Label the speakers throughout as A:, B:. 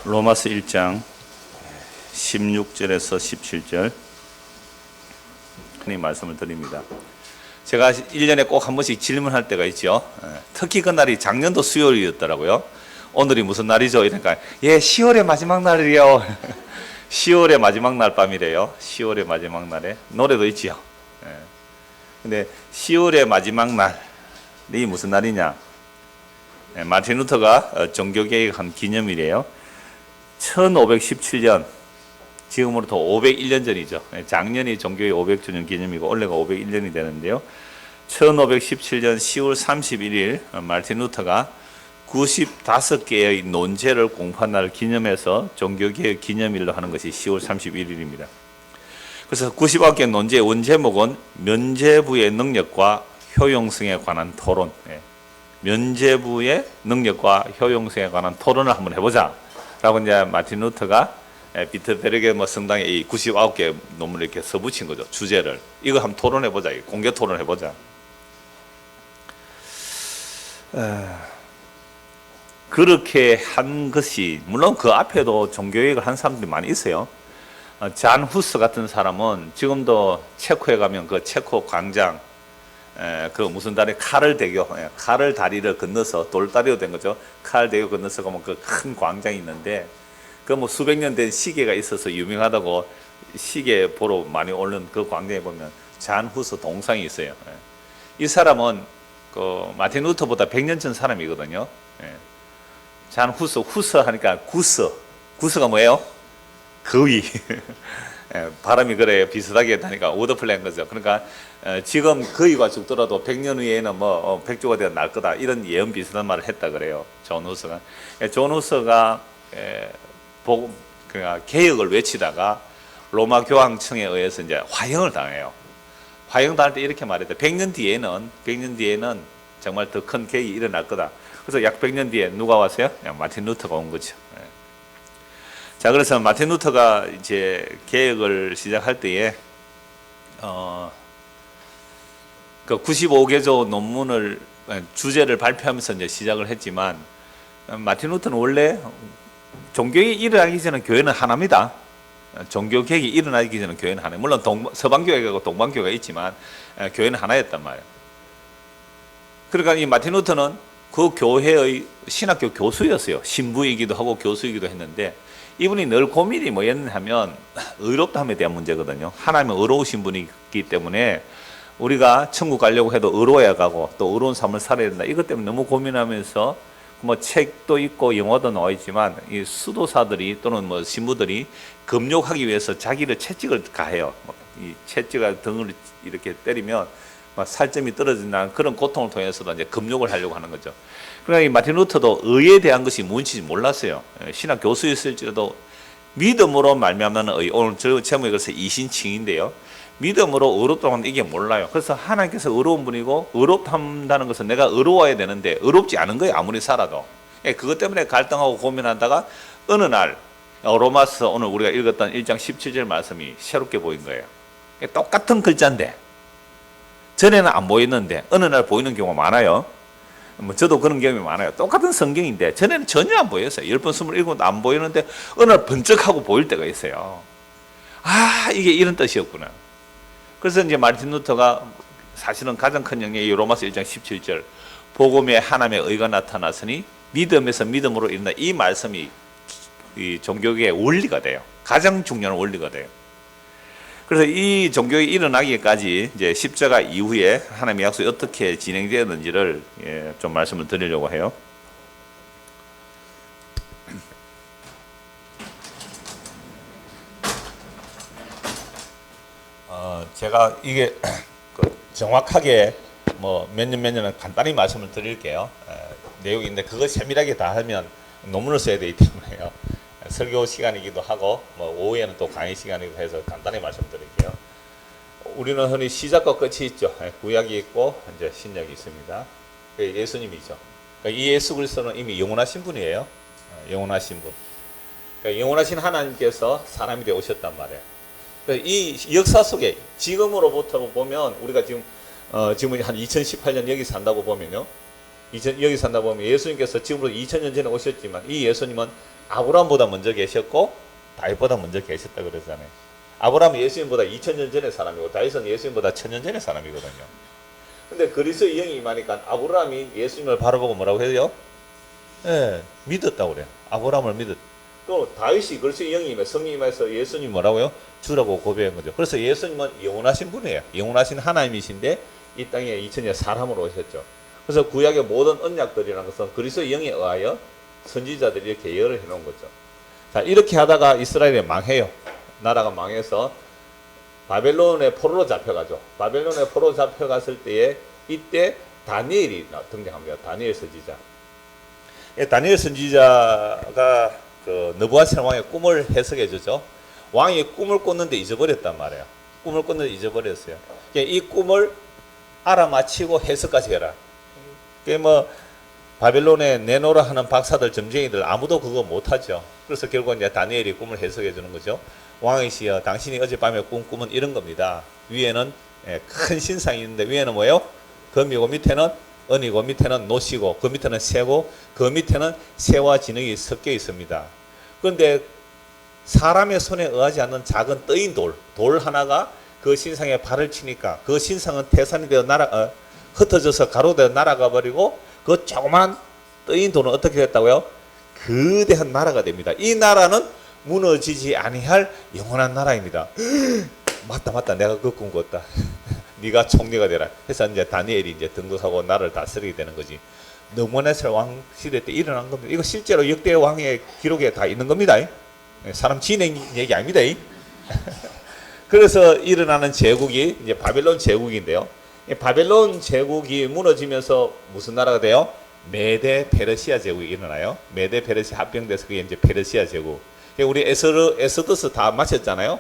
A: 로마서 1장 16절에서 17절 이 말씀을 드립니다. 제가 1년에 꼭 한 번씩 질문할 때가 있죠. 특히 그날이 작년도 수요일이었더라고요. 오늘이 무슨 날이죠? 이러니까 10월의 마지막 날이에요. 10월의 마지막 날 밤이래요. 10월의 마지막 날에 노래도 있지요. 근데 10월의 마지막 날이 무슨 날이냐? 마틴 루터가 종교개혁한 기념일이에요. 1517년, 지금으로부터 501년 전이죠. 작년이 종교의 500주년 기념이고 올해가 501년이 되는데요. 1517년 10월 31일 마틴 루터가 95개의 논제를 공부한 날을 기념해서 종교개혁 기념일로 하는 것이 10월 31일입니다. 그래서 99개의 논제의 원제목은 면죄부의 능력과 효용성에 관한 토론, 면죄부의 능력과 효용성에 관한 토론을 한번 해보자 라고 이제 마틴 루터가 비트베르게 성당에 이 99개 논문을 이렇게 써붙인 거죠. 주제를. 이거 한번 토론해보자. 공개 토론해보자. 그렇게 한 것이, 물론 그 앞에도 종교개혁을 한 사람들이 많이 있어요. 잔 후스 같은 사람은 지금도 체코에 가면 그 체코 광장, 그 무슨 다리 카를 대교, 카를 다리를 건너서 돌다리로 된 거죠. 카를 대교 건너서 가면 그 큰 광장이 있는데 그 뭐 수백 년 된 시계가 있어서 유명하다고 시계 보러 많이 오는 그 광장에 보면 잔 후스 동상이 있어요. 이 사람은 그 마틴 루터보다 100년 전 사람이거든요. 잔 후스, 후스 하니까 구스가 뭐예요? 거위. 바람이 그래 비슷하게 다니까 워더플레인 거죠. 그러니까 지금 거위가 죽더라도 100년 후에는 뭐 백조가 되어 날 거다 이런 예언 비슷한 말을 했다 그래요. 존 후스가. 존 후스가 그러니까 개혁을 외치다가 로마 교황청에 의해서 이제 화형을 당해요. 화형 당할 때 이렇게 말했대. 100년 뒤에는 정말 더 큰 개혁이 일어날 거다. 그래서 약 100년 뒤에 누가 왔어요? 마틴 루터가 온 거죠. 자, 그래서 마틴 루터가 이제 개혁을 시작할 때에 그 95개조 논문을 주제를 발표하면서 이제 시작을 했지만 마틴 루터는 원래 종교개혁이 일어나기 전에 교회는 하나입니다. 종교개혁이 일어나기 전에 교회는 하나. 물론 서방교회가 동방교회가 있지만 교회는 하나였단 말이에요. 그러니까 이 마틴 루터는 그 교회의 신학교 교수였어요. 신부이기도 하고 교수이기도 했는데 이분이 늘 고민이 뭐였냐면 의롭다함에 대한 문제거든요. 하나님은 의로우신 분이기 때문에 우리가 천국 가려고 해도 의로워야 가고 또 의로운 삶을 살아야 된다. 이것 때문에 너무 고민하면서 뭐 책도 있고 영화도 나와 있지만 이 수도사들이 또는 뭐 신부들이 금욕하기 위해서 자기를 채찍을 가해요. 이 채찍을 등을 이렇게 때리면 막 살점이 떨어진다는 그런 고통을 통해서도 이제 금욕을 하려고 하는 거죠. 그러니까 이 마틴 루터도 의에 대한 것이 뭔지 몰랐어요. 신학 교수였을지라도 믿음으로 말미암는 의. 오늘 저 제목이 그래서 이신칭인데요. 믿음으로 의롭다고 하는 이게 몰라요. 그래서 하나님께서 의로운 분이고 의롭다는 것은 내가 의로워야 되는데 의롭지 않은 거예요. 아무리 살아도. 그것 때문에 갈등하고 고민하다가 어느 날 로마서 오늘 우리가 읽었던 1장 17절 말씀이 새롭게 보인 거예요. 똑같은 글자인데 전에는 안 보였는데 어느 날 보이는 경우가 많아요. 뭐 저도 그런 경험이 많아요. 똑같은 성경인데 전에는 전혀 안 보였어요. 10번, 27번 안 보이는데 어느 날 번쩍하고 보일 때가 있어요. 아, 이게 이런 뜻이었구나. 그래서 이제 마틴 루터가 사실은 가장 큰 영역이 로마서 1장 17절 복음에 하나님의 의가 나타났으니 믿음에서 믿음으로 이른다. 이 말씀이 이 종교계의 원리가 돼요. 가장 중요한 원리가 돼요. 그래서 이 종교가 일어나기까지 이제 십자가 이후에 하나님의 약속이 어떻게 진행되었는지를 좀 말씀을 드리려고 해요. 제가 이게 정확하게 뭐 몇 년은 간단히 말씀을 드릴게요. 내용인데 그거 세밀하게 다 하면 논문을 써야 되기 때문에요. 설교 시간이기도 하고 뭐 오후에는 또 강의 시간이기도 해서 간단히 말씀드릴게요. 우리는 흔히 시작과 끝이 있죠. 구약이 있고 이제 신약이 있습니다. 예수님이죠. 그러니까 이 예수 그리스도는 이미 영원하신 분이에요. 영원하신 분. 그러니까 영원하신 하나님께서 사람이 되어 오셨단 말이에요. 그러니까 이 역사 속에 지금으로부터 보면 우리가 지금 한 2018년 여기 산다고 보면요. 여기 산다 보면 예수님께서 지금부터 2000년 전에 오셨지만 이 예수님은 아브라함보다 먼저 계셨고 다윗보다 먼저 계셨다 그러잖아요. 아브라함은 예수님보다 2000년 전의 사람이고 다윗은 예수님보다 1000년 전의 사람이거든요. 근데 그리스도의 영이 임하니까 아브라함이 예수님을 바라보고 뭐라고 해요? 예, 믿었다고 그래요. 아브라함을 믿었. 또 다윗이 그리스도의 영이 임해 성령이 임해서 예수님 뭐라고요? 주라고 고백한 거죠. 그래서 예수님은 영원하신 분이에요. 영원하신 하나님이신데 이 땅에 2000년 사람으로 오셨죠. 그래서 구약의 모든 언약들이라는 것은 그리스도의 영에 의하여 선지자들이 이렇게 예언을 해놓은 거죠. 자, 이렇게 하다가 이스라엘이 망해요. 나라가 망해서 바벨론의 포로로 잡혀가죠. 바벨론의 포로로 잡혀갔을 때에 이때 다니엘이 등장합니다. 다니엘 선지자. 다니엘 선지자가 그 느부갓네살 왕의 꿈을 해석해 주죠. 왕이 꿈을 꿨는데 잊어버렸단 말이에요. 꿈을 꿨는데 잊어버렸어요. 이 꿈을 알아맞히고 해석까지 해라. 그게 뭐 바벨론에 내놓으라 하는 박사들, 점쟁이들 아무도 그거 못하죠. 그래서 결국 이제 다니엘이 꿈을 해석해 주는 거죠. 왕이시여, 당신이 어젯밤에 꾼 꿈은 이런 겁니다. 위에는 큰 신상이 있는데 위에는 뭐예요? 금이고 밑에는 은이고 밑에는 노시고 그 밑에는 새고 그 밑에는 새와 진흙이 섞여 있습니다. 그런데 사람의 손에 의하지 않는 작은 떠인 돌 하나가 그 신상에 발을 치니까 그 신상은 태산이 되어 흩어져서 가로되어 날아가 버리고 그 조그만 떠인 돌은 어떻게 됐다고요? 거대한 나라가 됩니다. 이 나라는 무너지지 아니할 영원한 나라입니다. 맞다 내가 그 꿈 꿨다. 네가 총리가 되라. 해서 이제 다니엘이 이제 등극하고 나라를 다스리게 되는 거지. 느부갓네살 왕 시대 때 일어난 겁니다. 이거 실제로 역대 왕의 기록에 다 있는 겁니다. 사람 지낸 얘기 아닙니다. 그래서 일어나는 제국이 이제 바벨론 제국인데요. 바벨론 제국이 무너지면서 무슨 나라가 돼요? 메데 페르시아 제국이 일어나요. 메데 페르시아 합병돼서 그게 이제 페르시아 제국. 우리 에스더스 다 마쳤잖아요.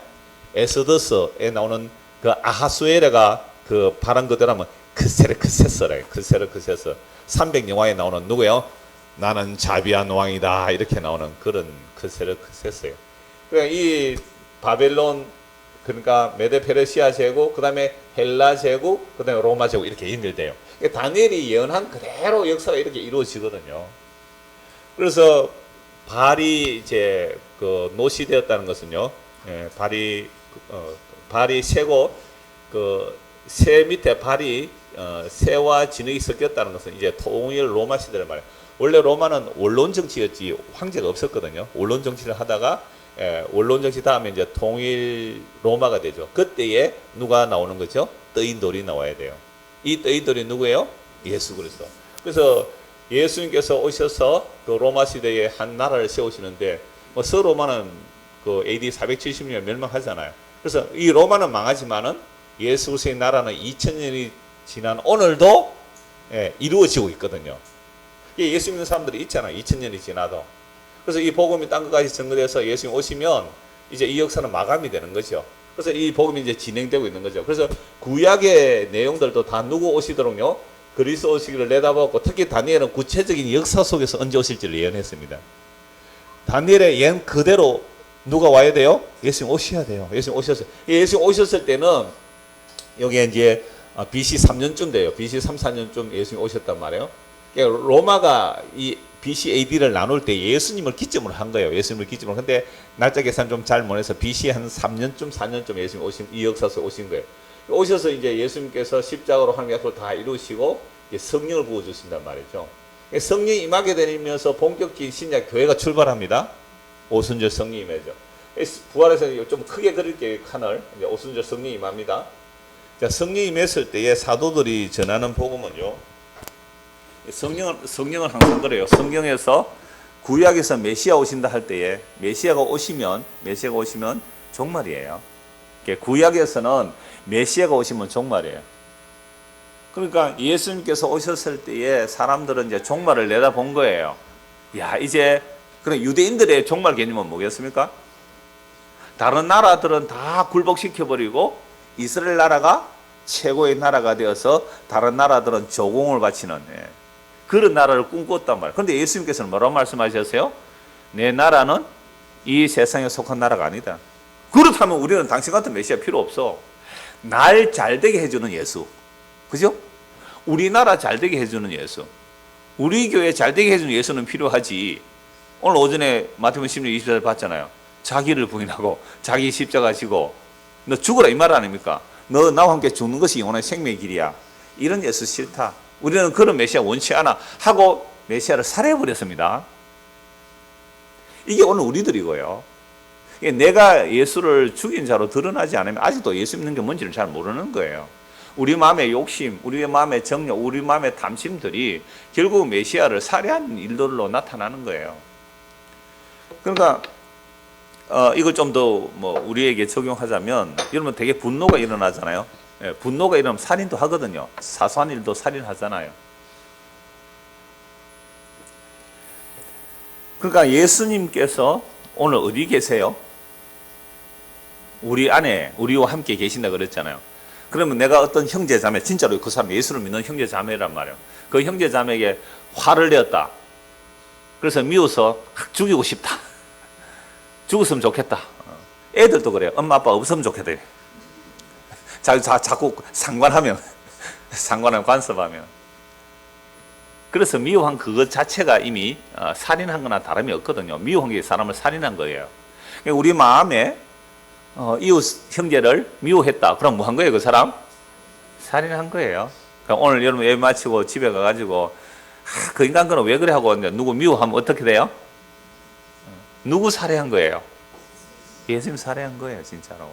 A: 에스더스에 나오는 그 아하수에르가 그 발음 그대로 하면 크세르크세스래. 크세르크세스. 300영화에 나오는 누구예요? 나는 자비한 왕이다. 이렇게 나오는 그런 크세르크세스예요. 그러니까 이 바벨론, 그러니까 메데 페르시아 제국, 그 다음에 헬라 제국, 그 다음에 로마 제국 이렇게 연결돼요. 그러니까 다니엘이 예언한 그대로 역사가 이렇게 이루어지거든요. 그래서 발이 이제 그 노시되었다는 것은요, 발이 새고 그 새 밑에 발이 새와 진흙이 섞였다는 것은 이제 통일 로마 시대를 말해요. 원래 로마는 원론 정치였지 황제가 없었거든요. 원론 정치를 하다가 원론 정치 다음에 이제 통일 로마가 되죠. 그때에 누가 나오는 거죠? 떠인 돌이 나와야 돼요. 이 떠인 돌이 누구예요? 예수 그리스도. 그래서 예수님께서 오셔서 그 로마 시대에 한 나라를 세우시는데 뭐 서로마는 그 AD 470년 멸망하잖아요. 그래서 이 로마는 망하지만은 예수 그리스도의 나라는 2000년이 지난 오늘도 이루어지고 있거든요. 예수 믿는 사람들이 있잖아요. 2000년이 지나도. 그래서 이 복음이 땅 끝까지 전거돼서 예수님 오시면 이제 이 역사는 마감이 되는 거죠. 그래서 이 복음이 이제 진행되고 있는 거죠. 그래서 구약의 내용들도 다 누구 오시도록요? 그리스도 오시기를 내다보고 특히 다니엘은 구체적인 역사 속에서 언제 오실지를 예언했습니다. 다니엘의 예언 그대로 누가 와야 돼요? 예수님 오셔야 돼요. 예수님 오셨어요. 예수님 오셨을 때는 여기에 이제 BC 3년쯤 돼요. BC 3, 4년쯤 예수님 오셨단 말이에요. 그러니까 로마가 이 BC AD를 나눌 때 예수님을 기점으로 한 거예요. 예수님을 기점으로. 근데 날짜 계산 좀 잘 못해서 BC 한 3년쯤, 4년쯤 예수님 오신, 이 역사에서 오신 거예요. 오셔서 이제 예수님께서 십자가로 하는 약속을 다 이루시고 성령을 부어주신단 말이죠. 성령이 임하게 되면서 본격적인 신약 교회가 출발합니다. 오순절 성령이 임하죠. 부활에서 좀 크게 그릴게요. 칸을. 이제 오순절 성령이 임합니다. 자, 성령이 임했을 때에 사도들이 전하는 복음은요. 성령은 항상 그래요. 성경에서 구약에서 메시아 오신다 할 때에 메시아가 오시면 종말이에요. 구약에서는 메시아가 오시면 종말이에요. 그러니까 예수님께서 오셨을 때에 사람들은 이제 종말을 내다본 거예요. 야, 이제 그럼 유대인들의 종말 개념은 뭐겠습니까? 다른 나라들은 다 굴복시켜버리고 이스라엘 나라가 최고의 나라가 되어서 다른 나라들은 조공을 바치는 그런 나라를 꿈꿨단 말이에요. 그런데 예수님께서는 뭐라고 말씀하셨어요? 내 나라는 이 세상에 속한 나라가 아니다. 그렇다면 우리는 당신 같은 메시아 필요 없어. 날 잘되게 해주는 예수. 그죠? 우리나라 잘되게 해주는 예수. 우리 교회 잘 되게 해주는 예수는 필요하지. 오늘 오전에 마태복음 16, 24절 봤잖아요. 자기를 부인하고 자기 십자가 지고 너 죽어라 이 말 아닙니까? 너 나와 함께 죽는 것이 영원한 생명의 길이야. 이런 예수 싫다. 우리는 그런 메시아 원치 않아 하고 메시아를 살해해버렸습니다. 이게 오늘 우리들이고요. 내가 예수를 죽인 자로 드러나지 않으면 아직도 예수 믿는 게 뭔지를 잘 모르는 거예요. 우리 마음의 욕심, 우리 마음의 정욕, 우리 마음의 탐심들이 결국 메시아를 살해하는 일들로 나타나는 거예요. 그러니까 이걸 좀 더 우리에게 적용하자면 여러분 되게 분노가 일어나잖아요. 예, 분노가 일어나면 살인도 하거든요. 사소한 일도 살인하잖아요. 그러니까 예수님께서 오늘 어디 계세요? 우리 안에 우리와 함께 계신다 그랬잖아요. 그러면 내가 어떤 형제 자매, 진짜로 그 사람 예수를 믿는 형제 자매란 말이에요. 그 형제 자매에게 화를 내었다. 그래서 미워서 죽이고 싶다. 죽었으면 좋겠다. 애들도 그래요. 엄마 아빠 없으면 좋겠다. 자꾸 상관하면 간섭하면. 그래서 미워한 그것 자체가 이미 살인한 거나 다름이 없거든요. 미워한 게 사람을 살인한 거예요. 우리 마음에 이웃 형제를 미워했다. 그럼 뭐 한 거예요, 그 사람? 살인한 거예요. 그러니까 오늘 여러분 예배 마치고 집에 가가지고 그 인간 거는 왜 그래 하고 누구 미워하면 어떻게 돼요? 누구 살해한 거예요? 예수님 살해한 거예요, 진짜로.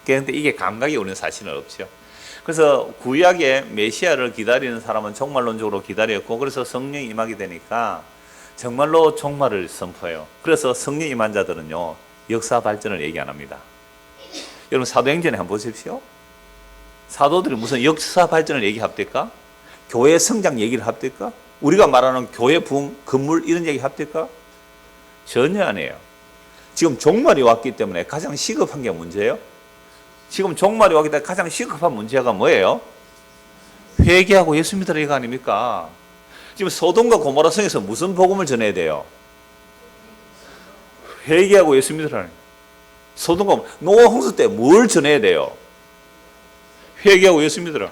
A: 그런데 이게 감각이 오는 사실은 없죠. 그래서 구약의 메시아를 기다리는 사람은 종말론적으로 기다렸고, 그래서 성령이 임하게 되니까 정말로 종말을 선포해요. 그래서 성령 임한 자들은요, 역사 발전을 얘기 안 합니다. 여러분 사도행전에 한번 보십시오. 사도들이 무슨 역사 발전을 얘기합니까? 교회 성장 얘기를 합니까? 우리가 말하는 교회 부흥, 건물 이런 얘기 합니까? 전혀 안 해요. 지금 종말이 왔기 때문에 가장 시급한 게 문제예요. 지금 종말이 왔기 때문에 가장 시급한 문제가 뭐예요? 회개하고 예수 믿으라 이거 아닙니까? 지금 소돔과 고모라 성에서 무슨 복음을 전해야 돼요? 회개하고 예수 믿으라. 소돔과 노아 홍수 때 뭘 전해야 돼요? 회개하고 예수 믿으라.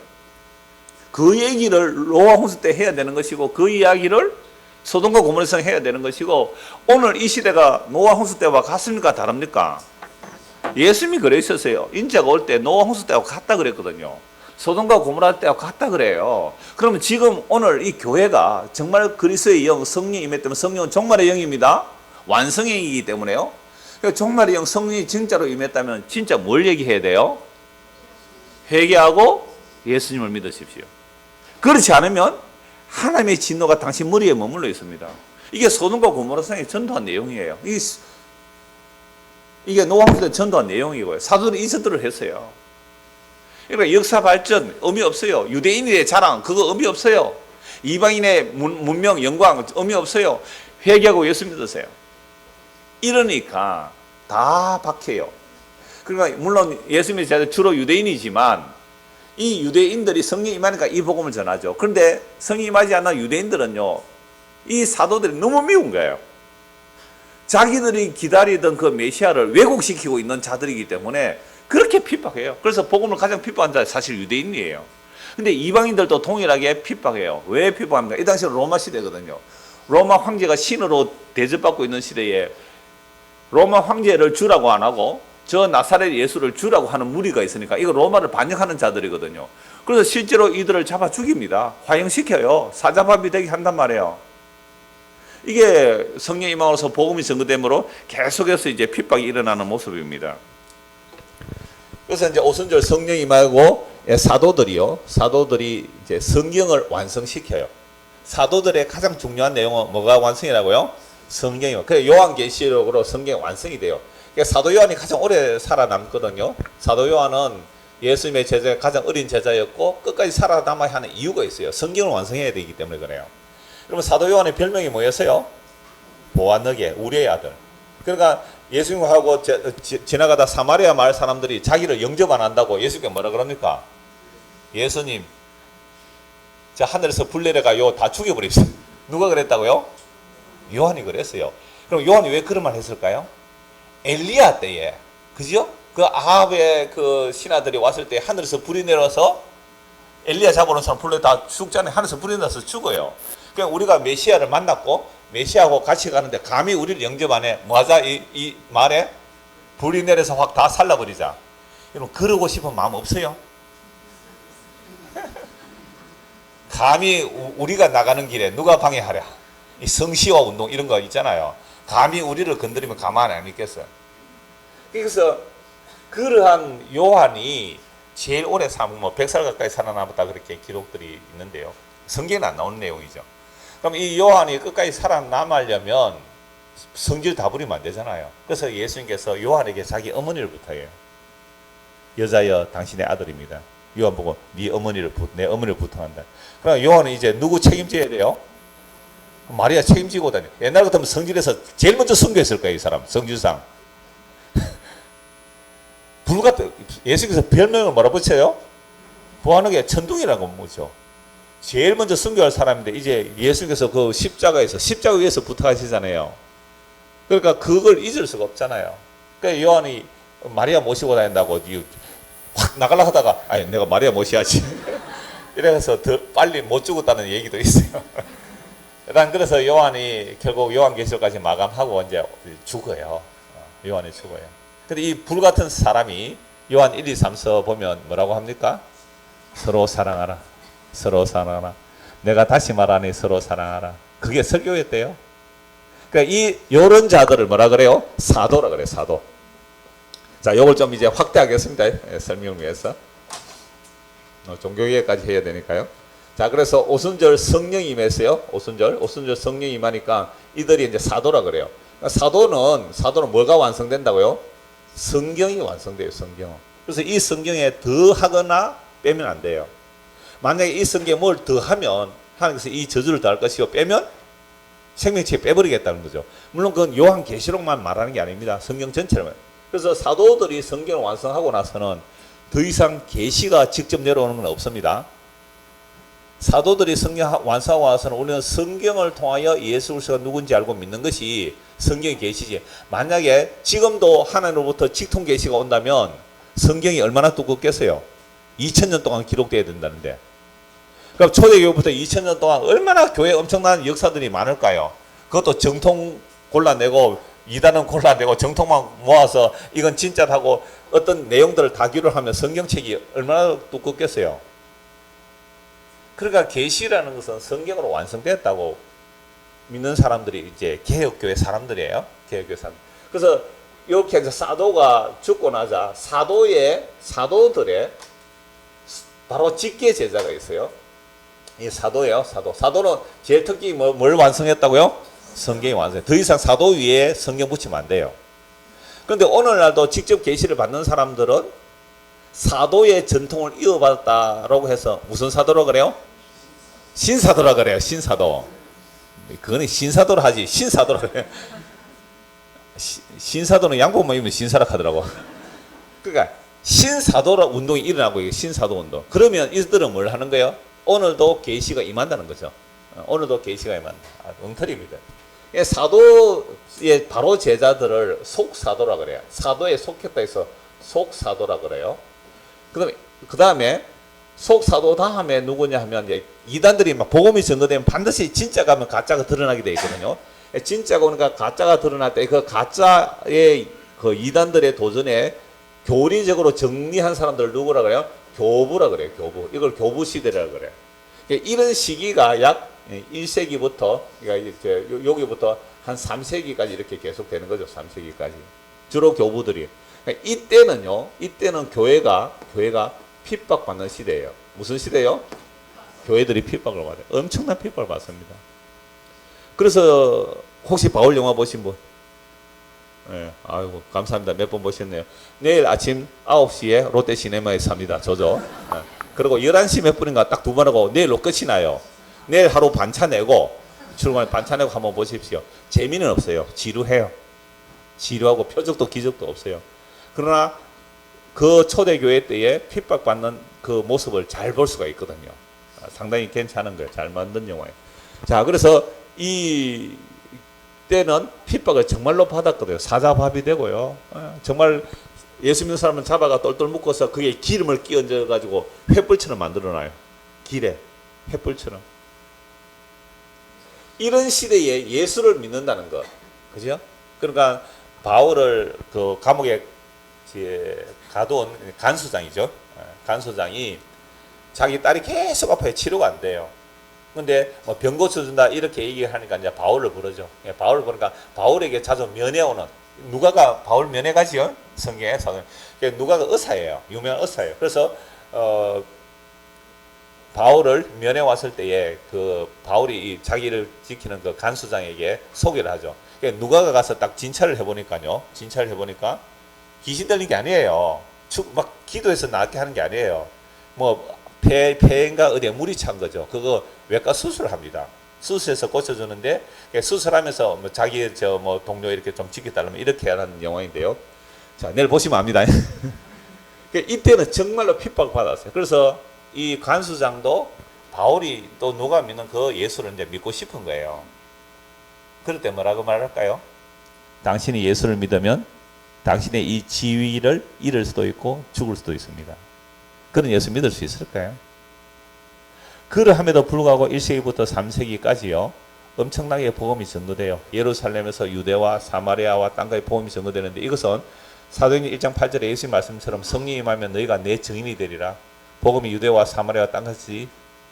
A: 그 얘기를 노아 홍수 때 해야 되는 것이고, 그 이야기를 소돔과 고모라성 해야 되는 것이고, 오늘 이 시대가 노아 홍수 때와 같습니까? 다릅니까? 예수님이 그랬었어요. 인자가 올 때 노아 홍수 때와 같다 그랬거든요. 소돔과 고모라 때와 같다 그래요. 그러면 지금 오늘 이 교회가 정말 그리스도의 영, 성령이 임했다면 성령은 종말의 영입니다. 완성의 영이기 때문에요. 그러니까 종말의 영, 성령이 진짜로 임했다면 진짜 뭘 얘기해야 돼요? 회개하고 예수님을 믿으십시오. 그렇지 않으면 하나님의 진노가 당신 머리에 머물러 있습니다. 이게 소돔과 고모라성에 전도한 내용이에요. 이게 노아 홍수 때 전도한 내용이고요. 사도들이 이것들을 했어요. 그러니까 역사 발전 의미 없어요. 유대인의 자랑 그거 의미 없어요. 이방인의 문명 영광 의미 없어요. 회개하고 예수 믿으세요. 이러니까 다 박해요. 그러니까 물론 예수 믿는 자들 주로 유대인이지만 이 유대인들이 성령 임하니까 이 복음을 전하죠. 그런데 성령 임하지 않는 유대인들은요, 이 사도들이 너무 미운 거예요. 자기들이 기다리던 그 메시아를 왜곡시키고 있는 자들이기 때문에 그렇게 핍박해요. 그래서 복음을 가장 핍박한 자가 사실 유대인이에요. 근데 이방인들도 동일하게 핍박해요. 왜 핍박합니까? 이 당시는 로마 시대거든요. 로마 황제가 신으로 대접받고 있는 시대에 로마 황제를 주라고 안 하고 저 나사렛 예수를 주라고 하는 무리가 있으니까 이거 로마를 반역하는 자들이거든요. 그래서 실제로 이들을 잡아 죽입니다. 화형시켜요. 사자밥이 되게 한단 말이에요. 이게 성령 임함으로써 복음이 증거됨으로 계속해서 이제 핍박이 일어나는 모습입니다. 그래서 이제 오순절 성령 임하고 사도들이 이제 성경을 완성시켜요. 사도들의 가장 중요한 내용은 뭐가 완성이라고요? 성경이요. 그래서 요한계시록으로 성경이 완성이 돼요. 그러니까 사도 요한이 가장 오래 살아남거든요. 사도 요한은 예수님의 제자 가장 어린 제자였고 끝까지 살아남아야 하는 이유가 있어요. 성경을 완성해야 되기 때문에 그래요. 그러면 사도 요한의 별명이 뭐였어요? 보아너게, 우리의 아들. 그러니까 예수님하고 지나가다 사마리아 마을 사람들이 자기를 영접 안 한다고 예수님께 뭐라 그럽니까? 예수님, 자 하늘에서 불 내려가요. 다 죽여버립시다. 누가 그랬다고요? 요한이 그랬어요. 그럼 요한이 왜 그런 말 했을까요? 엘리야 때에, 그죠? 그 아합의 그 신하들이 왔을 때 하늘에서 불이 내려서 엘리야 잡아오는 사람 불러 다 죽잖아요. 하늘에서 불이 내려서 죽어요. 그냥 우리가 메시아를 만났고 메시아하고 같이 가는데 감히 우리를 영접 안 해. 뭐하자? 이 말에 불이 내려서 확 다 살라버리자. 여러분 그러고 싶은 마음 없어요? 감히 우리가 나가는 길에 누가 방해하랴. 이 성시와 운동 이런 거 있잖아요. 감히 우리를 건드리면 가만히 안 있겠어요. 그래서 그러한 요한이 제일 오래 뭐 100살 가까이 살아남았다 그렇게 기록들이 있는데요. 성경에는 안 나오는 내용이죠. 그럼 이 요한이 끝까지 살아남으려면 성질 다 부리면 안 되잖아요. 그래서 예수님께서 요한에게 자기 어머니를 부탁해요. 여자여 당신의 아들입니다. 요한 보고 네 어머니를 내 어머니를 부탁한다. 그럼 요한은 이제 누구 책임져야 돼요? 마리아 책임지고 다녀. 옛날 같으면 성질에서 제일 먼저 순교했을 거예요, 이 사람. 성질상. 불같은 예수께서 별명을 뭐라 붙여요? 부하는게 천둥이라고 묻죠. 제일 먼저 순교할 사람인데 이제 예수께서 그 십자가 위에서 부탁하시잖아요. 그러니까 그걸 잊을 수가 없잖아요. 그러니까 요한이 마리아 모시고 다닌다고 확 나가려 하다가 아니 내가 마리아 모셔야지. 이래서 더 빨리 못 죽었다는 얘기도 있어요. 일단 그래서 요한이 결국 요한계시록까지 마감하고 이제 죽어요. 요한이 죽어요. 근데 이 불같은 사람이 요한 1, 2, 3서 보면 뭐라고 합니까? 서로 사랑하라. 서로 사랑하라. 내가 다시 말하니 서로 사랑하라. 그게 설교였대요. 그러니까 요런 자들을 뭐라 그래요? 사도라 그래요. 사도. 자, 요걸 좀 이제 확대하겠습니다. 설명을 위해서. 종교개혁까지 해야 되니까요. 자, 그래서 오순절 성령이 임했어요. 오순절 성령이 임하니까 이들이 이제 사도라 그래요. 그러니까 사도는 뭐가 완성된다고요? 성경이 완성돼요. 성경. 그래서 이 성경에 더 하거나 빼면 안 돼요. 만약에 이 성경에 뭘 더 하면 하나님께서 이 저주를 더할 것이고 빼면 생명체 빼버리겠다는 거죠. 물론 그건 요한계시록만 말하는 게 아닙니다. 성경 전체를. 그래서 사도들이 성경을 완성하고 나서는 더 이상 계시가 직접 내려오는 건 없습니다. 사도들이 성경 완성하고 나서는 우리는 성경을 통하여 예수 그리스도가 누군지 알고 믿는 것이 성경의 계시지. 만약에 지금도 하나님으로부터 직통 계시가 온다면 성경이 얼마나 두껍겠어요? 2000년 동안 기록돼야 된다는데. 그럼 초대교회부터 2000년 동안 얼마나 교회 엄청난 역사들이 많을까요? 그것도 정통 골라내고 이단은 골라내고 정통만 모아서 이건 진짜라고 어떤 내용들을 다 기록하면 성경책이 얼마나 두껍겠어요? 그러니까 계시라는 것은 성경으로 완성됐다고 믿는 사람들이 이제 개혁교회 사람들이에요. 개혁교회 사람. 그래서 이렇게 이제 사도가 죽고 나자 사도들의 바로 직계 제자가 있어요. 이 사도예요. 사도는 제일 특징이 뭘 완성했다고요? 성경이 완성해. 더 이상 사도 위에 성경 붙이면 안 돼요. 그런데 오늘날도 직접 계시를 받는 사람들은 사도의 전통을 이어받았다라고 해서 무슨 사도라고 그래요? 신사도라 그래요. 신사도. 그거는 신사도라 하지. 신사도라 그래요. 신사도는 양복만 입으면 신사라 하더라고. 그러니까 신사도라 운동이 일어나고 있어요. 신사도 운동. 그러면 이들은 뭘 하는 거예요? 오늘도 계시가 임한다는 거죠. 오늘도 계시가 임한다. 엉터리입니다. 사도의 바로 제자들을 속사도라 그래요. 사도에 속했다 해서 속사도라 그래요. 그 다음에 속사도 다음에 누구냐 하면 이제 이단들이 막 복음이 전도되면 반드시 진짜가 하면 가짜가 드러나게 되어 있거든요. 진짜가 오니까 가짜가 드러날 때 그 가짜의 그 이단들의 도전에 교리적으로 정리한 사람들 누구라 그래요? 교부라 그래요. 교부. 이걸 교부 시대라 그래요. 이런 시기가 약 1세기부터 그러니까 여기부터 한 3세기까지 이렇게 계속 되는 거죠. 3세기까지. 주로 교부들이. 이때는 교회가 핍박받는 시대예요. 무슨 시대예요? 교회들이 핍박을 받아요. 엄청난 핍박을 받습니다. 그래서 혹시 바울 영화 보신 분? 네, 아이고 감사합니다. 몇 번 보셨네요. 내일 아침 9시에 롯데 시네마에 삽니다. 저죠. 네. 그리고 11시 몇 분인가 딱 두 번 하고 내일로 끝이 나요. 내일 하루 반차 내고 출근에 반차 내고 한번 보십시오. 재미는 없어요. 지루해요. 지루하고 표적도 기적도 없어요. 그러나 그 초대교회 때에 핍박받는 그 모습을 잘 볼 수가 있거든요. 상당히 괜찮은 거예요. 잘 만든 영화예요. 자, 그래서 이 때는 핍박을 정말로 받았거든요. 사자밥이 되고요. 정말 예수 믿는 사람은 잡아가 똘똘 묶어서 그게 기름을 끼얹어 가지고 횃불처럼 만들어놔요. 길에 횃불처럼. 이런 시대에 예수를 믿는다는 것, 그죠? 그러니까 바울을 그 감옥에 가둬온 간수장이죠. 간수장이 자기 딸이 계속 아파요. 치료가 안 돼요. 근데 뭐 병 고쳐준다 이렇게 얘기하니까 이제 바울을 부르죠. 바울을 부르니까 바울에게 자주 면회오는, 누가가 바울 면회 가지요. 성경에서 누가가 의사예요. 유명한 의사예요. 그래서 바울을 면회 왔을 때에 그 바울이 자기를 지키는 그 간수장에게 소개를 하죠. 누가가 가서 딱 진찰을 해보니까요. 진찰을 해보니까 귀신 들린 게 아니에요. 막 기도해서 낫게 하는 게 아니에요. 뭐 폐인가 어디에 물이 찬 거죠. 그거 외과 수술을 합니다. 수술해서 고쳐주는데 수술하면서 뭐 자기 뭐 동료 이렇게 좀 지켜달라면 이렇게 하는 영화인데요. 자, 내일 보시면 압니다. 이때는 정말로 핍박을 받았어요. 그래서 이 간수장도 바울이 또 누가 믿는 그 예수를 이제 믿고 싶은 거예요. 그럴 때 뭐라고 말할까요? 당신이 예수를 믿으면 당신의 이 지위를 잃을 수도 있고 죽을 수도 있습니다. 그런 예수 믿을 수 있을까요? 그러함에도 불구하고 1세기부터 3세기까지요. 엄청나게 복음이 전거돼요. 예루살렘에서 유대와 사마리아와 땅까지 복음이 전거되는데 이것은 사도행전 1장 8절에 예수님 말씀처럼 성령이 임하면 너희가 내 증인이 되리라. 복음이 유대와 사마리아와 땅까지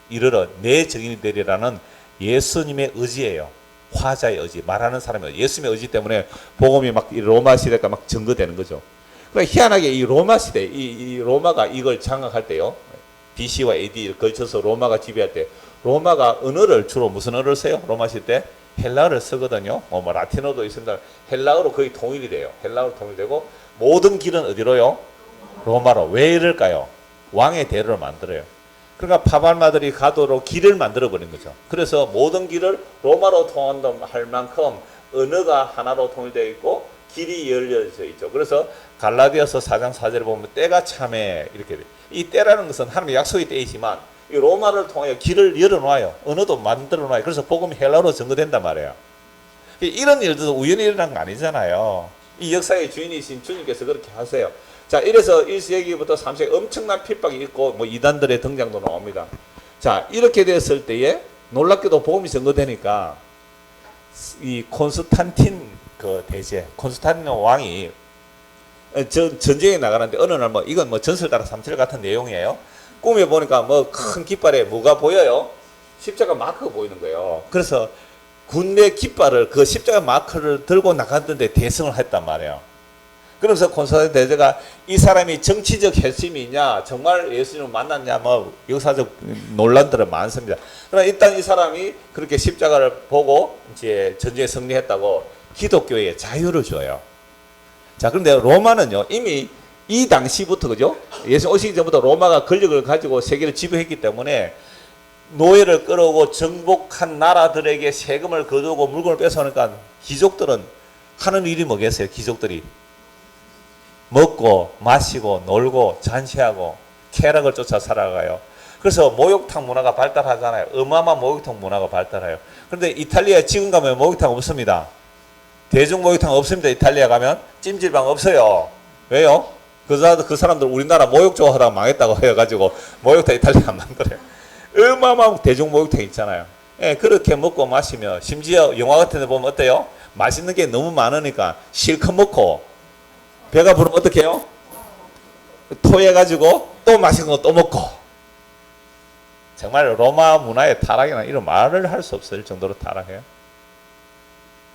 A: 이르러 내 증인이 되리라는 예수님의 의지예요. 화자의 의지, 말하는 사람의 의지. 예수님의 의지 때문에 복음이 막 로마 시대가 막 전거되는 거죠. 그러니까 희한하게 이 로마 시대, 이 로마가 이걸 장악할 때요. BC와 AD를 걸쳐서 로마가 지배할 때 로마가 언어를 주로 무슨 언어를 써요? 로마 시대 헬라어를 쓰거든요. 뭐 라틴어도 있습니다. 헬라어로 거의 통일이 돼요. 헬라어로 통일되고 모든 길은 어디로요? 로마로. 왜 이럴까요? 왕의 대로를 만들어요. 그러니까 파발마들이 가도록 길을 만들어 버린 거죠. 그래서 모든 길을 로마로 통할 만큼 언어가 하나로 통일되어 있고 길이 열려져 있죠. 그래서 갈라디아서 4장 4절에 보면 때가 참에 이렇게 돼요. 이 때라는 것은 하나님의 약속의 때이지만 이 로마를 통하여 길을 열어놔요. 언어도 만들어놔요. 그래서 복음이 헬라어로 전거된단 말이에요. 이런 일도 우연히 일어난 거 아니잖아요. 이 역사의 주인이신 주님께서 그렇게 하세요. 자, 이래서 1세기부터 3세기 엄청난 핍박이 있고 뭐 이단들의 등장도 나옵니다. 자, 이렇게 됐을 때에 놀랍게도 복음이 전거되니까 이 콘스탄틴 그 대제, 콘스탄틴 왕이 전쟁에 나가는데 어느 날 뭐 이건 뭐 전설 따라 삼철 같은 내용이에요. 꿈에 보니까 뭐 큰 깃발에 뭐가 보여요? 십자가 마크가 보이는 거예요. 그래서 군대 깃발을 그 십자가 마크를 들고 나갔는데 대성을 했단 말이에요. 그러면서 콘스탄틴 대제가 이 사람이 정치적 핵심이 있냐, 정말 예수님을 만났냐, 뭐 역사적 논란들은 많습니다. 그러나 일단 이 사람이 그렇게 십자가를 보고 이제 전쟁에 승리했다고 기독교에 자유를 줘요. 자, 그런데 로마는요, 이미 이 당시부터, 그죠? 예수 오시기 전부터 로마가 권력을 가지고 세계를 지배했기 때문에 노예를 끌어오고 정복한 나라들에게 세금을 거두고 물건을 뺏어오니까 귀족들은 하는 일이 뭐겠어요? 귀족들이 먹고 마시고 놀고 잔치하고 쾌락을 쫓아 살아가요. 그래서 목욕탕 문화가 발달하잖아요. 어마어마한 목욕탕 문화가 발달해요. 그런데 이탈리아에 지금 가면 목욕탕 없습니다. 대중 목욕탕 없습니다. 이탈리아 가면 찜질방 없어요. 왜요? 그 사람들 우리나라 목욕 좋아하다가 망했다고 해가지고 목욕탕 이탈리아 안 만들어요. 어마어마한 대중 목욕탕 있잖아요. 예, 그렇게 먹고 마시며 심지어 영화 같은 데 보면 어때요? 맛있는 게 너무 많으니까 실컷 먹고 배가 부르면 어떻게 해요? 토해가지고 또 맛있는 거 또 먹고. 정말 로마 문화의 타락이나 이런 말을 할 수 없을 정도로 타락해요.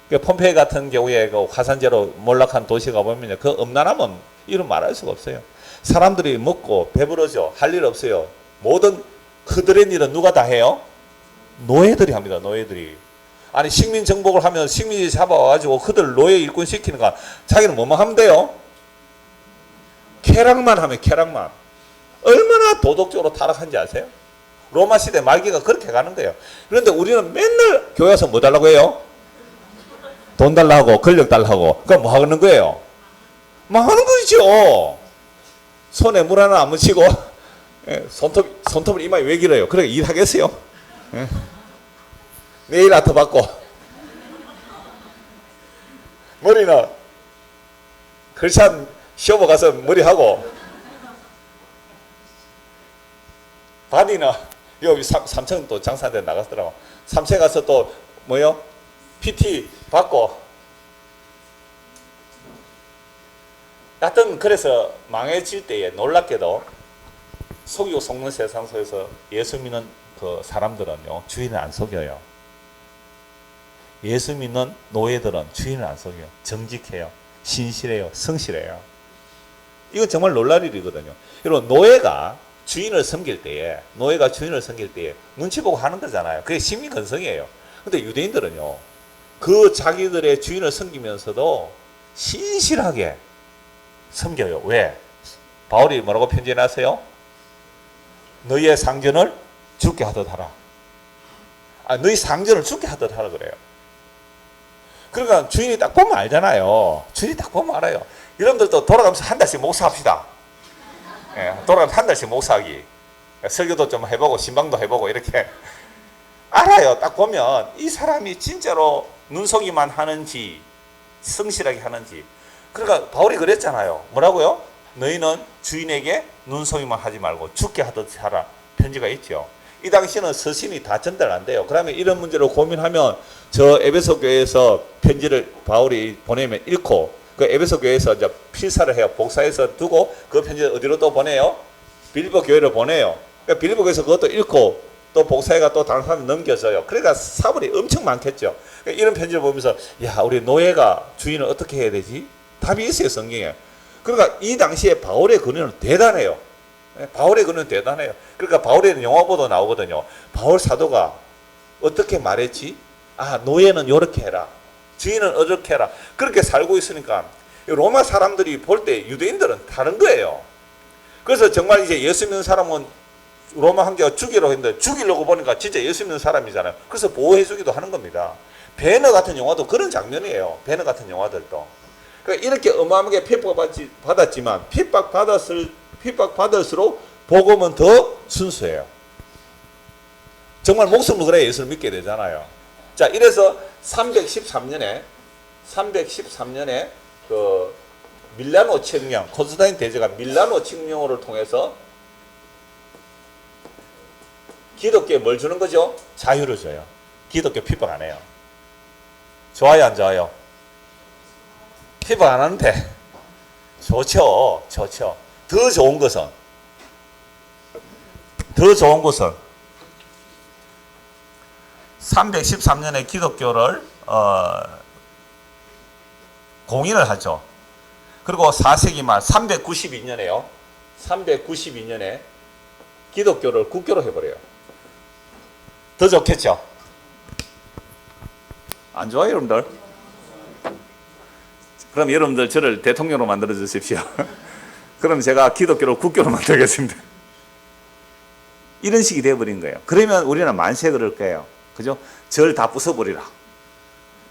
A: 폼페이 같은 경우에 그 화산재로 몰락한 도시가 보면 그 음란함은 이런 말할 수가 없어요. 사람들이 먹고 배부르죠. 할 일 없어요. 모든 그들의 일은 누가 다 해요? 노예들이 합니다. 노예들이. 아니 식민 정복을 하면 식민지 잡아가지고 그들 노예 일꾼 시키니까 자기는 뭐만 하면 돼요? 쾌락만 하면 쾌락만. 얼마나 도덕적으로 타락한지 아세요? 로마 시대 말기가 그렇게 가는 거예요. 그런데 우리는 맨날 교회 와서 뭐 달라고 해요? 돈 달라고 권력 달라고. 그럼 뭐 하는 거예요? 망하는 거죠. 손에 물 하나 안 묻히고 손톱을 이마에 왜 길어요? 그래 일하겠어요? 내일 아트 받고 머리는 크리스찬 쇼버 가서 머리하고 바디는 여기 삼천 또 장사대 나갔더라고. 삼천 가서 또 뭐요? PT 받고 하여튼 그래서 망해질 때에 놀랍게도 속이고 속는 세상 속에서 예수 믿는 그 사람들은요 주인을 안 속여요. 예수 믿는 노예들은 주인을 안 속여요. 정직해요. 신실해요. 성실해요. 이건 정말 놀랄 일이거든요. 여러분 노예가 주인을 섬길 때에 눈치 보고 하는 거잖아요. 그게 심리 건성이에요. 근데 유대인들은요 그 자기들의 주인을 섬기면서도 신실하게 섬겨요. 왜? 바울이 뭐라고 편지해놨어요? 너희의 상전을 죽게 하듯 하라. 너희 상전을 죽게 하듯 하라 그래요. 그러니까 주인이 딱 보면 알잖아요. 주인이 딱 보면 알아요. 여러분들도 돌아가면서 한 달씩 목사합시다. 예, 돌아가면서 한 달씩 목사하기. 설교도 좀 해보고 신방도 해보고 이렇게 알아요. 딱 보면 이 사람이 진짜로 눈속이만 하는지 성실하게 하는지. 그러니까 바울이 그랬잖아요. 뭐라고요? 너희는 주인에게 눈속이만 하지 말고 죽게 하듯 하라. 편지가 있죠. 이 당시에는 서신이 다 전달 안 돼요. 그러면 이런 문제로 고민하면 저 에베소 교회에서 편지를 바울이 보내면 읽고 그 에베소 교회에서 이제 필사를 해요. 복사해서 두고 그 편지를 어디로 또 보내요? 빌립보 교회로 보내요. 그러니까 빌립보 교회에서 그것도 읽고 또 복사해가 또 다른 사람한테 넘겨줘요. 그러니까 사물이 엄청 많겠죠. 그러니까 이런 편지를 보면서 야 우리 노예가 주인을 어떻게 해야 되지? 답이 있어요 성경에. 그러니까 이 당시에 바울의 근원은 대단해요. 바울의 근원은 대단해요. 그러니까 바울의 영화보도 나오거든요. 바울 사도가 어떻게 말했지? 노예는 이렇게 해라. 주인은 어떻게 해라. 그렇게 살고 있으니까 로마 사람들이 볼 때 유대인들은 다른 거예요. 그래서 정말 이제 예수 믿는 사람은 로마 황제가 죽이려고 했는데 죽이려고 보니까 진짜 예수 믿는 사람이잖아요. 그래서 보호해주기도 하는 겁니다. 배너 같은 영화도 그런 장면이에요. 배너 같은 영화들도. 그러니까 이렇게 어마어마하게 핍박받았지만 핍박받을수록 복음은 더 순수해요. 정말 목숨을 걸어야 예수를 믿게 되잖아요. 자, 이래서 313년에 그 밀라노 칙령, 콘스탄틴 대제가 밀라노 칙령을 통해서 기독교에 뭘 주는 거죠? 자유를 줘요. 기독교 핍박 안 해요. 좋아요, 안 좋아요? 핍박 안 하는데 좋죠. 더 좋은 것은 313년에 기독교를 공인을 하죠. 그리고 4세기 말 392년에 기독교를 국교로 해버려요. 더 좋겠죠? 안 좋아요, 여러분들? 그럼 여러분들 저를 대통령으로 만들어 주십시오. 그럼 제가 기독교를 국교로 만들겠습니다. 이런 식이 되어버린 거예요. 그러면 우리는 만세 그럴 거예요. 그죠? 절 다 부숴버리라.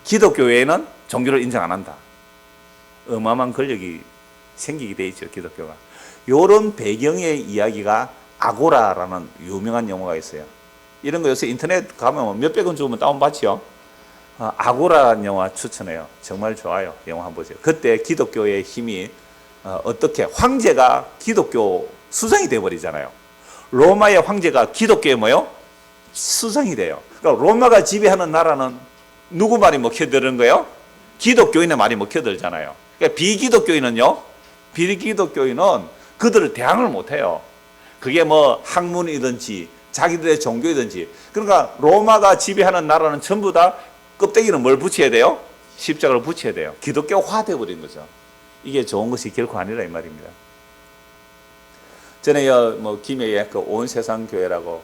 A: 기독교 외에는 종교를 인정 안 한다. 어마어마한 권력이 생기게 돼 있죠, 기독교가. 이런 배경의 이야기가 아고라라는 유명한 영화가 있어요. 이런 거 요새 인터넷 가면 몇백 원 주면 다운받지요. 아고라는 영화 추천해요. 정말 좋아요. 영화 한번 보세요. 그때 기독교의 힘이 어떻게 황제가 기독교 수장이 되어버리잖아요. 로마의 황제가 기독교의 뭐요? 수장이 돼요. 그러니까 로마가 지배하는 나라는 누구 말이 먹혀드는 거예요? 기독교인의 말이 먹혀들잖아요. 그러니까 비기독교인은 그들을 대항을 못해요. 그게 뭐 학문이든지 자기들의 종교이든지. 그러니까 로마가 지배하는 나라는 전부 다 껍데기는 뭘 붙여야 돼요? 십자가를 붙여야 돼요. 기독교화 되어버린 거죠. 이게 좋은 것이 결코 아니라 이 말입니다. 전에 김해에 그 온 세상 교회라고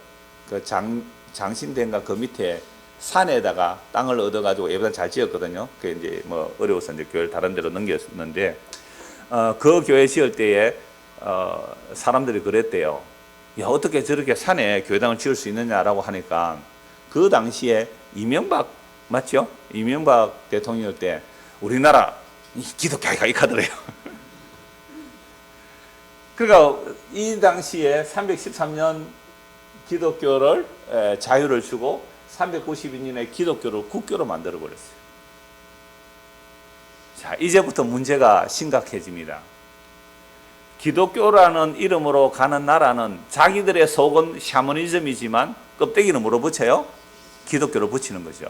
A: 그 장신대인가 그 밑에 산에다가 땅을 얻어가지고 예배당 잘 지었거든요. 그 이제 뭐 어려워서 이제 교회를 다른 데로 넘겼는데 그 교회 지을 때에 사람들이 그랬대요. 야, 어떻게 저렇게 산에 교회당을 지을 수 있느냐라고 하니까 그 당시에 이명박 맞죠? 이명박 대통령 때 우리나라 기독교가 익하더래요. 그러니까 이 당시에 313년 기독교를 자유를 주고 392년에 기독교를 국교로 만들어 버렸어요. 자, 이제부터 문제가 심각해집니다. 기독교라는 이름으로 가는 나라는 자기들의 속은 샤머니즘이지만 껍데기는 뭐로 붙여요? 기독교로 붙이는 거죠.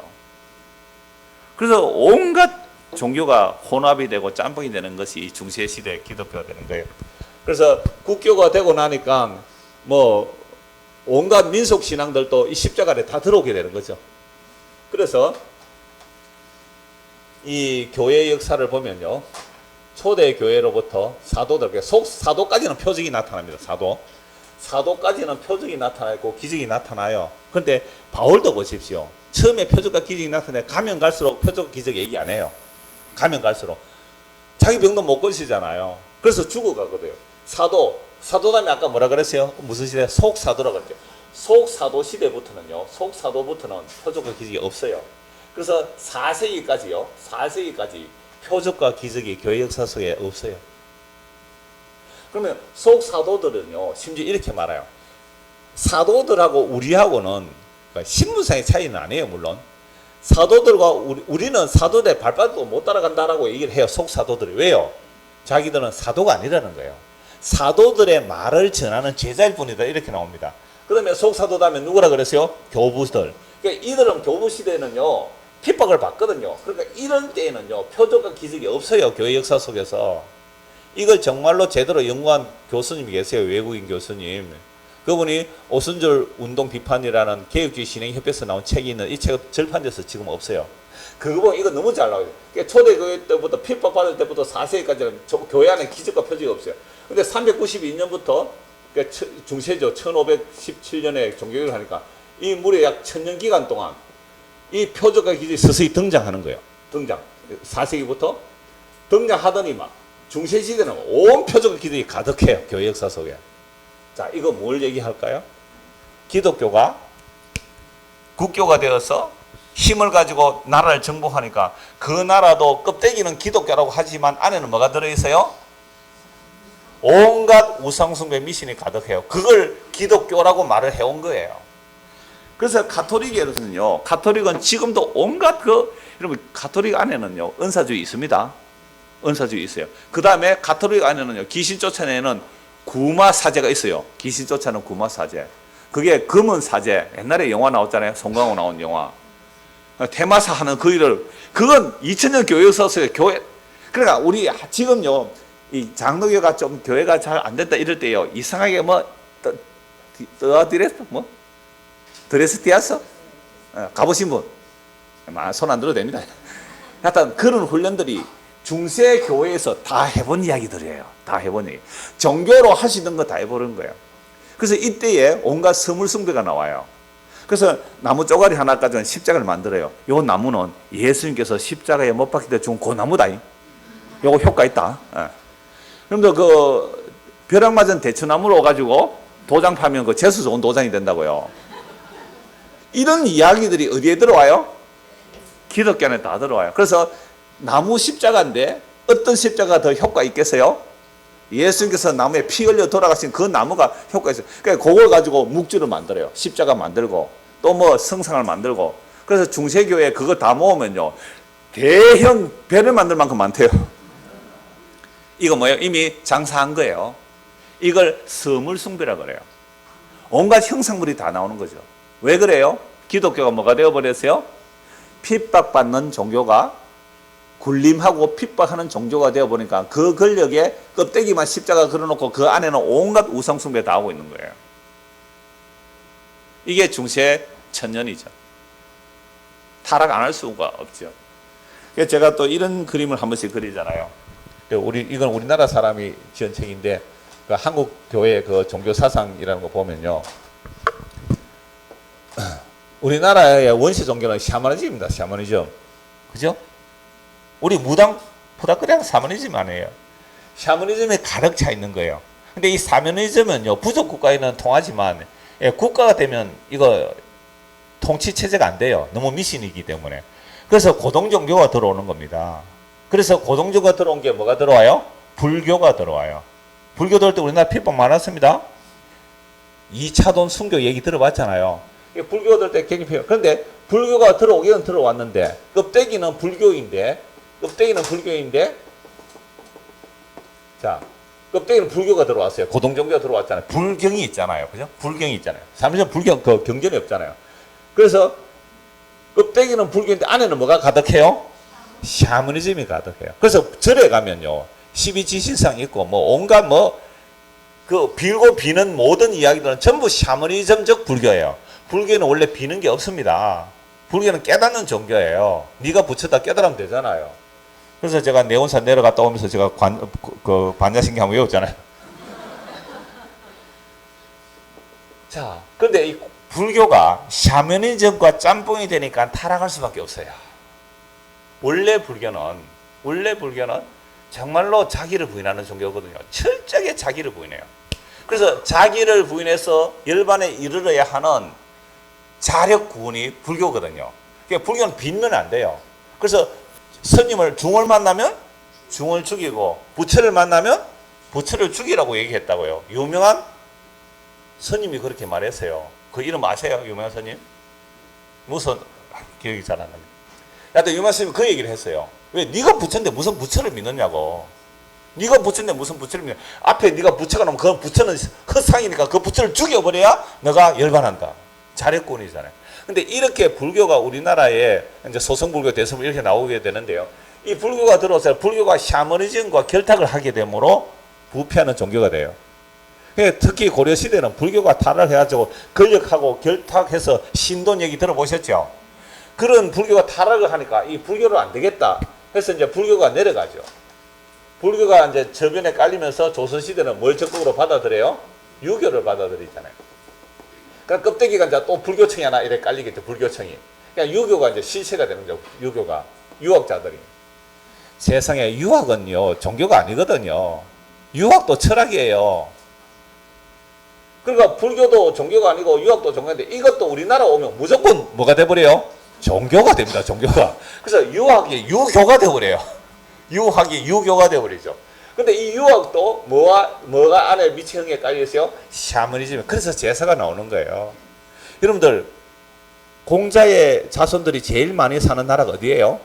A: 그래서 온갖 종교가 혼합이 되고 짬뽕이 되는 것이 이 중세 시대 기독교가 되는 거예요. 그래서 국교가 되고 나니까 뭐 온갖 민속 신앙들도 이 십자가에 다 들어오게 되는 거죠. 그래서 이 교회 역사를 보면요, 초대 교회로부터 사도들, 사도까지는 표적이 나타납니다. 사도까지는 표적이 나타나고 기적이 나타나요. 그런데 바울도 보십시오. 처음에 표적과 기적이 나타나요. 가면 갈수록 표적과 기적 얘기 안 해요. 가면 갈수록 자기 병도 못 고치잖아요. 그래서 죽어가거든요. 사도다음에 아까 뭐라 그랬어요? 무슨 시대? 속사도라고 그랬죠. 속사도 시대부터는 표적과 기적이 없어요. 그래서 4세기까지 표적과 기적이 교회 역사 속에 없어요. 그러면 속사도들은요, 심지어 이렇게 말해요. 사도들하고 우리하고는 신분상의 차이는 아니에요, 물론. 사도들과 우리는 사도들의 발바닥도 못 따라간다라고 얘기를 해요, 속사도들이. 왜요? 자기들은 사도가 아니라는 거예요. 사도들의 말을 전하는 제자일 뿐이다, 이렇게 나옵니다. 그 다음에 속사도다 하면 누구라 그랬어요? 교부들. 그러니까 이들은 교부 시대는요, 핍박을 받거든요. 그러니까 이런 때에는요, 표적과 기적이 없어요, 교회 역사 속에서. 이걸 정말로 제대로 연구한 교수님이 계세요, 외국인 교수님. 그분이 오순절 운동 비판이라는 개혁주의 신행협회에서 나온 책이 있는 이 책은 절판돼서 지금 없어요. 그거 보면 이거 너무 잘 나와요. 그러니까 초대교회 때부터 핍박받을 때부터 4세기까지는 교회 안에 기적과 표적이 없어요. 근데 392년부터 그러니까 중세죠. 1517년에 종교개혁을 하니까 이 무려 약 1000년 기간 동안 이 표적과 기적이 서서히 등장하는 거예요. 4세기부터 등장하더니만 중세시대는 온 표적과 기적이 가득해요. 교회 역사 속에. 자, 이거 뭘 얘기할까요? 기독교가 국교가 되어서 힘을 가지고 나라를 정복하니까 그 나라도 껍데기는 기독교라고 하지만 안에는 뭐가 들어있어요? 온갖 우상숭배 미신이 가득해요. 그걸 기독교라고 말을 해온 거예요. 그래서 가톨릭에서는요, 가톨릭은 지금도 온갖 여러분, 가톨릭 안에는요, 은사주의 있습니다. 은사주의 있어요. 그 다음에 가톨릭 안에는요, 귀신 쫓아내는 구마사제가 있어요. 귀신 쫓아내는 구마사제. 그게 금은 사제. 옛날에 영화 나왔잖아요. 송강호 나온 영화. 테마사 하는 그 일을, 그건 2000년 교회 역사 속에 그러니까 우리 지금요, 이 장로교가 좀 교회가 잘 안 됐다 이럴 때요, 이상하게 드레스 띄었어? 가보신 분? 손 안 들어도 됩니다. 하여튼 그런 훈련들이 중세 교회에서 다 해본 이야기들이에요. 다 해본 얘기. 종교로 하시는 거 다 해보는 거예요. 그래서 이때에 온갖 스물숭배가 나와요. 그래서 나무 쪼가리 하나 가지고 십자가를 만들어요. 요 나무는 예수님께서 십자가에 못 박힐 때 준 그 나무다. 요거 효과 있다. 그럼도 벼락 맞은 대추나무로 가지고 도장 파면 그 재수 좋은 도장이 된다고요. 이런 이야기들이 어디에 들어와요? 기독교 안에 다 들어와요. 그래서 나무 십자가인데 어떤 십자가가 더 효과 있겠어요? 예수님께서 나무에 피 흘려 돌아가신 그 나무가 효과 있어요. 그러니까 그걸 가지고 묵주를 만들어요. 십자가 만들고 또 성상을 만들고. 그래서 중세교회 그거 다 모으면요, 대형 배를 만들 만큼 많대요. 이거 뭐예요? 이미 장사한 거예요. 이걸 서물숭배라 그래요. 온갖 형상물이 다 나오는 거죠. 왜 그래요? 기독교가 뭐가 되어버렸어요? 핍박받는 종교가 굴림하고 핍박하는 종교가 되어보니까 그 권력에 껍데기만 십자가 걸어놓고 그 안에는 온갖 우상숭배 다 하고 있는 거예요. 이게 중세 천년이죠. 타락 안 할 수가 없죠. 그래서 제가 또 이런 그림을 한 번씩 그리잖아요. 이건 우리나라 사람이 지은 책인데, 그 한국 교회 그 종교 사상이라는 거 보면요, 우리나라의 원시 종교는 샤머니즘입니다. 샤머니즘. 그죠? 우리 무당 포닥거리는 샤머니즘 아니에요. 샤머니즘에 가득 차 있는 거예요. 근데 이 샤머니즘은요, 부족 국가에는 통하지만, 국가가 되면 이거 통치 체제가 안 돼요. 너무 미신이기 때문에. 그래서 고동 종교가 들어오는 겁니다. 그래서 고동 종교가 들어온 게 뭐가 들어와요? 불교가 들어와요. 불교 들어올 때 우리나라 핍박 많았습니다. 2차돈 순교 얘기 들어봤잖아요. 불교가 들어올 때 굉장히 핍박. 그런데 불교가 들어오기는 들어왔는데 껍데기는 불교인데 자, 껍데기는 불교가 들어왔어요. 고동 종교가 들어왔잖아요. 불경이 있잖아요. 그죠? 불경이 있잖아요. 사실은 경전이 없잖아요. 그래서 껍데기는 불교인데 안에는 뭐가 가득해요?
B: 샤머니즘이 가득해요. 그래서 절에 가면요, 12지신상 있고 뭐 온갖 뭐 그 빌고 비는 모든 이야기들은 전부 샤머니즘적 불교예요. 불교는 원래 비는 게 없습니다. 불교는 깨닫는 종교예요. 네가 부처다 깨달으면 되잖아요. 그래서 제가 내원산 내려갔다 오면서 제가 반야신기 한번 외웠잖아요. 자, 근데 이 불교가 샤머니즘과 짬뽕이 되니까 타락할 수밖에 없어요. 원래 불교는 정말로 자기를 부인하는 종교거든요. 철저하게 자기를 부인해요. 그래서 자기를 부인해서 열반에 이르러야 하는 자력 구원이 불교거든요. 그러니까 불교는 빚면 안 돼요. 그래서 스님을 중을 만나면 중을 죽이고 부처를 만나면 부처를 죽이라고 얘기했다고요. 유명한 스님이 그렇게 말했어요. 그 이름 아세요? 유명한 스님? 무슨 기억이 잘 안 납니다. 하여튼 유명한 스님이 그 얘기를 했어요. 왜 네가 부처인데 무슨 부처를 믿느냐고. 네가 부처인데 무슨 부처를 믿냐. 앞에 네가 부처가 나오면 그 부처는 헛상이니까 그 부처를 죽여버려야 너가 열반한다. 자력권이잖아요. 근데 이렇게 불교가 우리나라에 이제 소성불교, 대성불교 이렇게 나오게 되는데요. 이 불교가 들어와서 불교가 샤머니즘과 결탁을 하게 되므로 부패하는 종교가 돼요. 특히 고려시대는 불교가 타락해가지고 권력하고 결탁해서 신돈 얘기 들어보셨죠? 그런 불교가 타락을 하니까 이 불교로 안 되겠다 해서 이제 불교가 내려가죠. 불교가 이제 저변에 깔리면서 조선시대는 뭘 적극으로 받아들여요? 유교를 받아들이잖아요. 그러니까 껍데기가 이제 또 불교청이 하나 이렇게 깔리겠죠. 불교청이. 그러니까 유교가 이제 실체가 되는 거죠. 유교가. 유학자들이. 세상에 유학은요, 종교가 아니거든요. 유학도 철학이에요. 그러니까 불교도 종교가 아니고 유학도 종교인데 이것도 우리나라 오면 무조건 뭐가 돼버려요? 종교가 됩니다. 종교가. 그래서 유학이 유교가 돼버려요. 유학이 유교가 돼버리죠. 근데 이 유학도 뭐가 안에 미치는 게 깔려있어요? 샤머니즘. 그래서 제사가 나오는 거예요. 여러분들, 공자의 자손들이 제일 많이 사는 나라가 어디예요?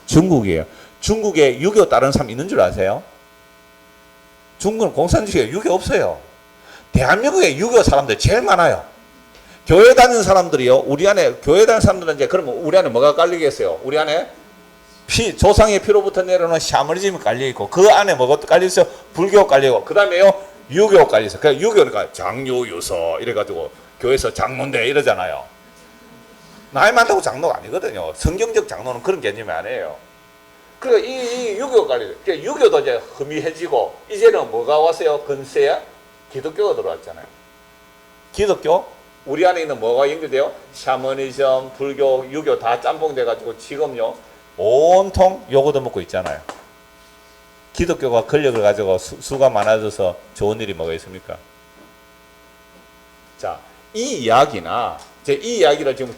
B: 중국이에요. 중국에 유교 따르는 사람 있는 줄 아세요? 중국은 공산주의에 유교 없어요. 대한민국에 유교 사람들 제일 많아요. 교회 다니는 사람들이요. 우리 안에 교회 다니는 사람들은 이제 그러면 우리 안에 뭐가 깔리겠어요? 우리 안에 조상의 피로부터 내려오는 샤머니즘이 깔려 있고 그 안에 뭐가 깔려 있어요? 불교 깔려 있고 그 다음에요 유교 깔려 있어요. 그러니까 유교니까 장유유서 이래가지고 교회에서 장로인데 이러잖아요. 나이 많다고 장로가 아니거든요. 성경적 장로는 그런 개념이 아니에요. 그러니까 이 유교가 깔려 있어요. 그러니까 유교도 이제 흠이해지고 이제는 뭐가 왔어요? 근세야 기독교가 들어왔잖아요. 기독교 우리 안에 있는 뭐가 연결돼요? 샤머니즘, 불교, 유교 다 짬뽕 돼가지고 지금요 온통 요거도 먹고 있잖아요. 기독교가 권력을 가지고 수가 많아져서 좋은 일이 뭐가 있습니까? 자, 이 이야기나 이 이야기를 지금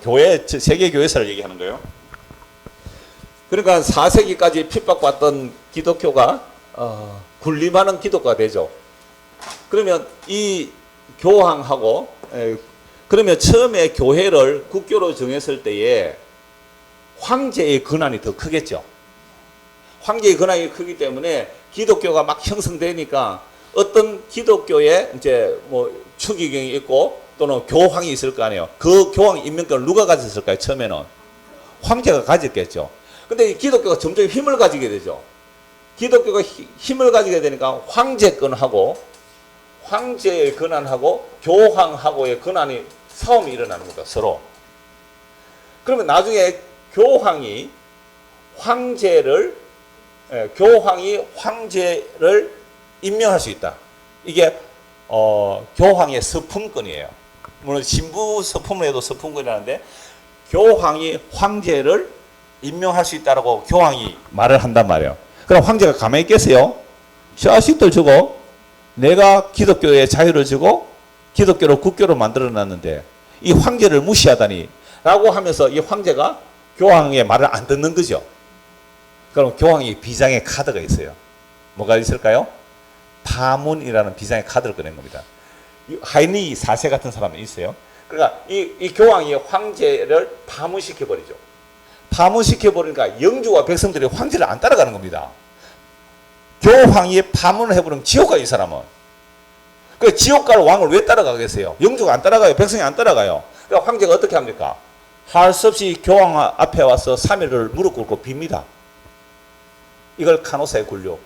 B: 세계 교회사를 얘기하는 거예요. 그러니까 4세기까지 핍박받던 기독교가 군림하는 기독교가 되죠. 그러면 이 교황하고 그러면 처음에 교회를 국교로 정했을 때에 황제의 권한이 더 크겠죠. 황제의 권한이 크기 때문에 기독교가 막 형성되니까 어떤 기독교에 이제 뭐 추기경이 있고 또는 교황이 있을 거 아니에요. 그 교황 임명권을 누가 가졌을까요? 처음에는 황제가 가졌겠죠. 근데 이 기독교가 점점 힘을 가지게 되죠. 기독교가 힘을 가지게 되니까 황제권하고 황제의 권한하고 교황하고의 권한이 싸움이 일어나는 겁니다. 서로. 그러면 나중에 교황이 황제를 임명할 수 있다. 이게 교황의 서품권이에요. 물론 신부 서품을 해도 서품권이라는데 교황이 황제를 임명할 수 있다라고 교황이 말을 한단 말이에요. 그럼 황제가 가만히 있겠어요? 자식들 주고 내가 기독교에 자유를 주고 기독교를 국교로 만들어놨는데 이 황제를 무시하다니 라고 하면서 이 황제가 교황의 말을 안 듣는 거죠. 그럼 교황이 비장의 카드가 있어요. 뭐가 있을까요? 파문이라는 비장의 카드를 꺼낸 겁니다. 하이니 4세 같은 사람이 있어요. 그러니까 이 교황이 황제를 파문시켜버리죠. 파문시켜버리니까 영주와 백성들이 황제를 안 따라가는 겁니다. 교황이 파문을 해버리면 지옥 가요, 이 사람은. 그 지옥 갈 왕을 왜 따라가겠어요? 영주가 안 따라가요. 백성이 안 따라가요. 그러니까 황제가 어떻게 합니까? 할 수 없이 교황 앞에 와서 3일을 무릎 꿇고 빕니다. 이걸 카노사의 굴욕.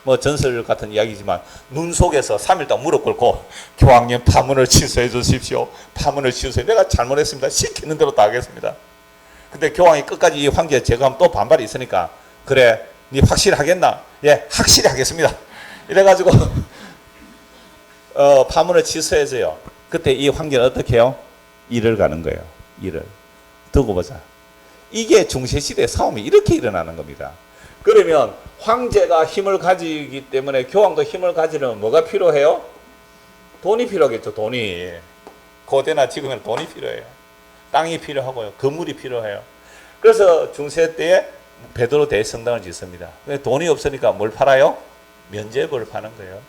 B: 뭐 전설 같은 이야기지만 눈 속에서 3일 동안 무릎 꿇고 교황님 파문을 취소해 주십시오. 파문을 취소해. 내가 잘못했습니다. 시키는 대로 다 하겠습니다. 근데 교황이 끝까지 이 황제 제거하면 또 반발이 있으니까 그래, 니 확실히 하겠나? 예, 확실히 하겠습니다. 이래가지고 파문을 취소해줘요. 그때 이 황제는 어떻게 해요? 일을 가는 거예요. 일을. 두고 보자. 이게 중세시대 싸움이 이렇게 일어나는 겁니다. 그러면 황제가 힘을 가지기 때문에 교황도 힘을 가지려면 뭐가 필요해요? 돈이 필요하겠죠. 돈이. 고대나 지금은 돈이 필요해요. 땅이 필요하고요. 건물이 필요해요. 그래서 중세 때에 베드로 대성당을 짓습니다. 돈이 없으니까 뭘 팔아요? 면죄부를 파는 거예요.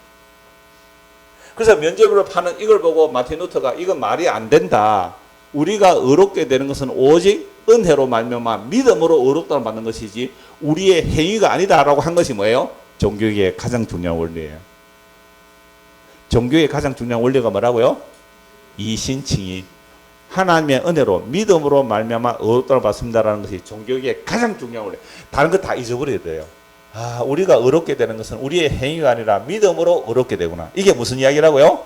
B: 그래서 면죄부를 파는 이걸 보고 마틴 루터가 이건 말이 안 된다. 우리가 의롭게 되는 것은 오직 은혜로 말미암아 믿음으로 의롭다를 받는 것이지 우리의 행위가 아니다라고 한 것이 뭐예요? 종교의 가장 중요한 원리예요. 종교의 가장 중요한 원리가 뭐라고요? 이신칭의. 하나님의 은혜로 믿음으로 말미암아 의롭다를 받습니다라는 것이 종교의 가장 중요한 원리. 다른 거 다 잊어버려야 돼요. 아, 우리가 의롭게 되는 것은 우리의 행위가 아니라 믿음으로 의롭게 되구나. 이게 무슨 이야기라고요?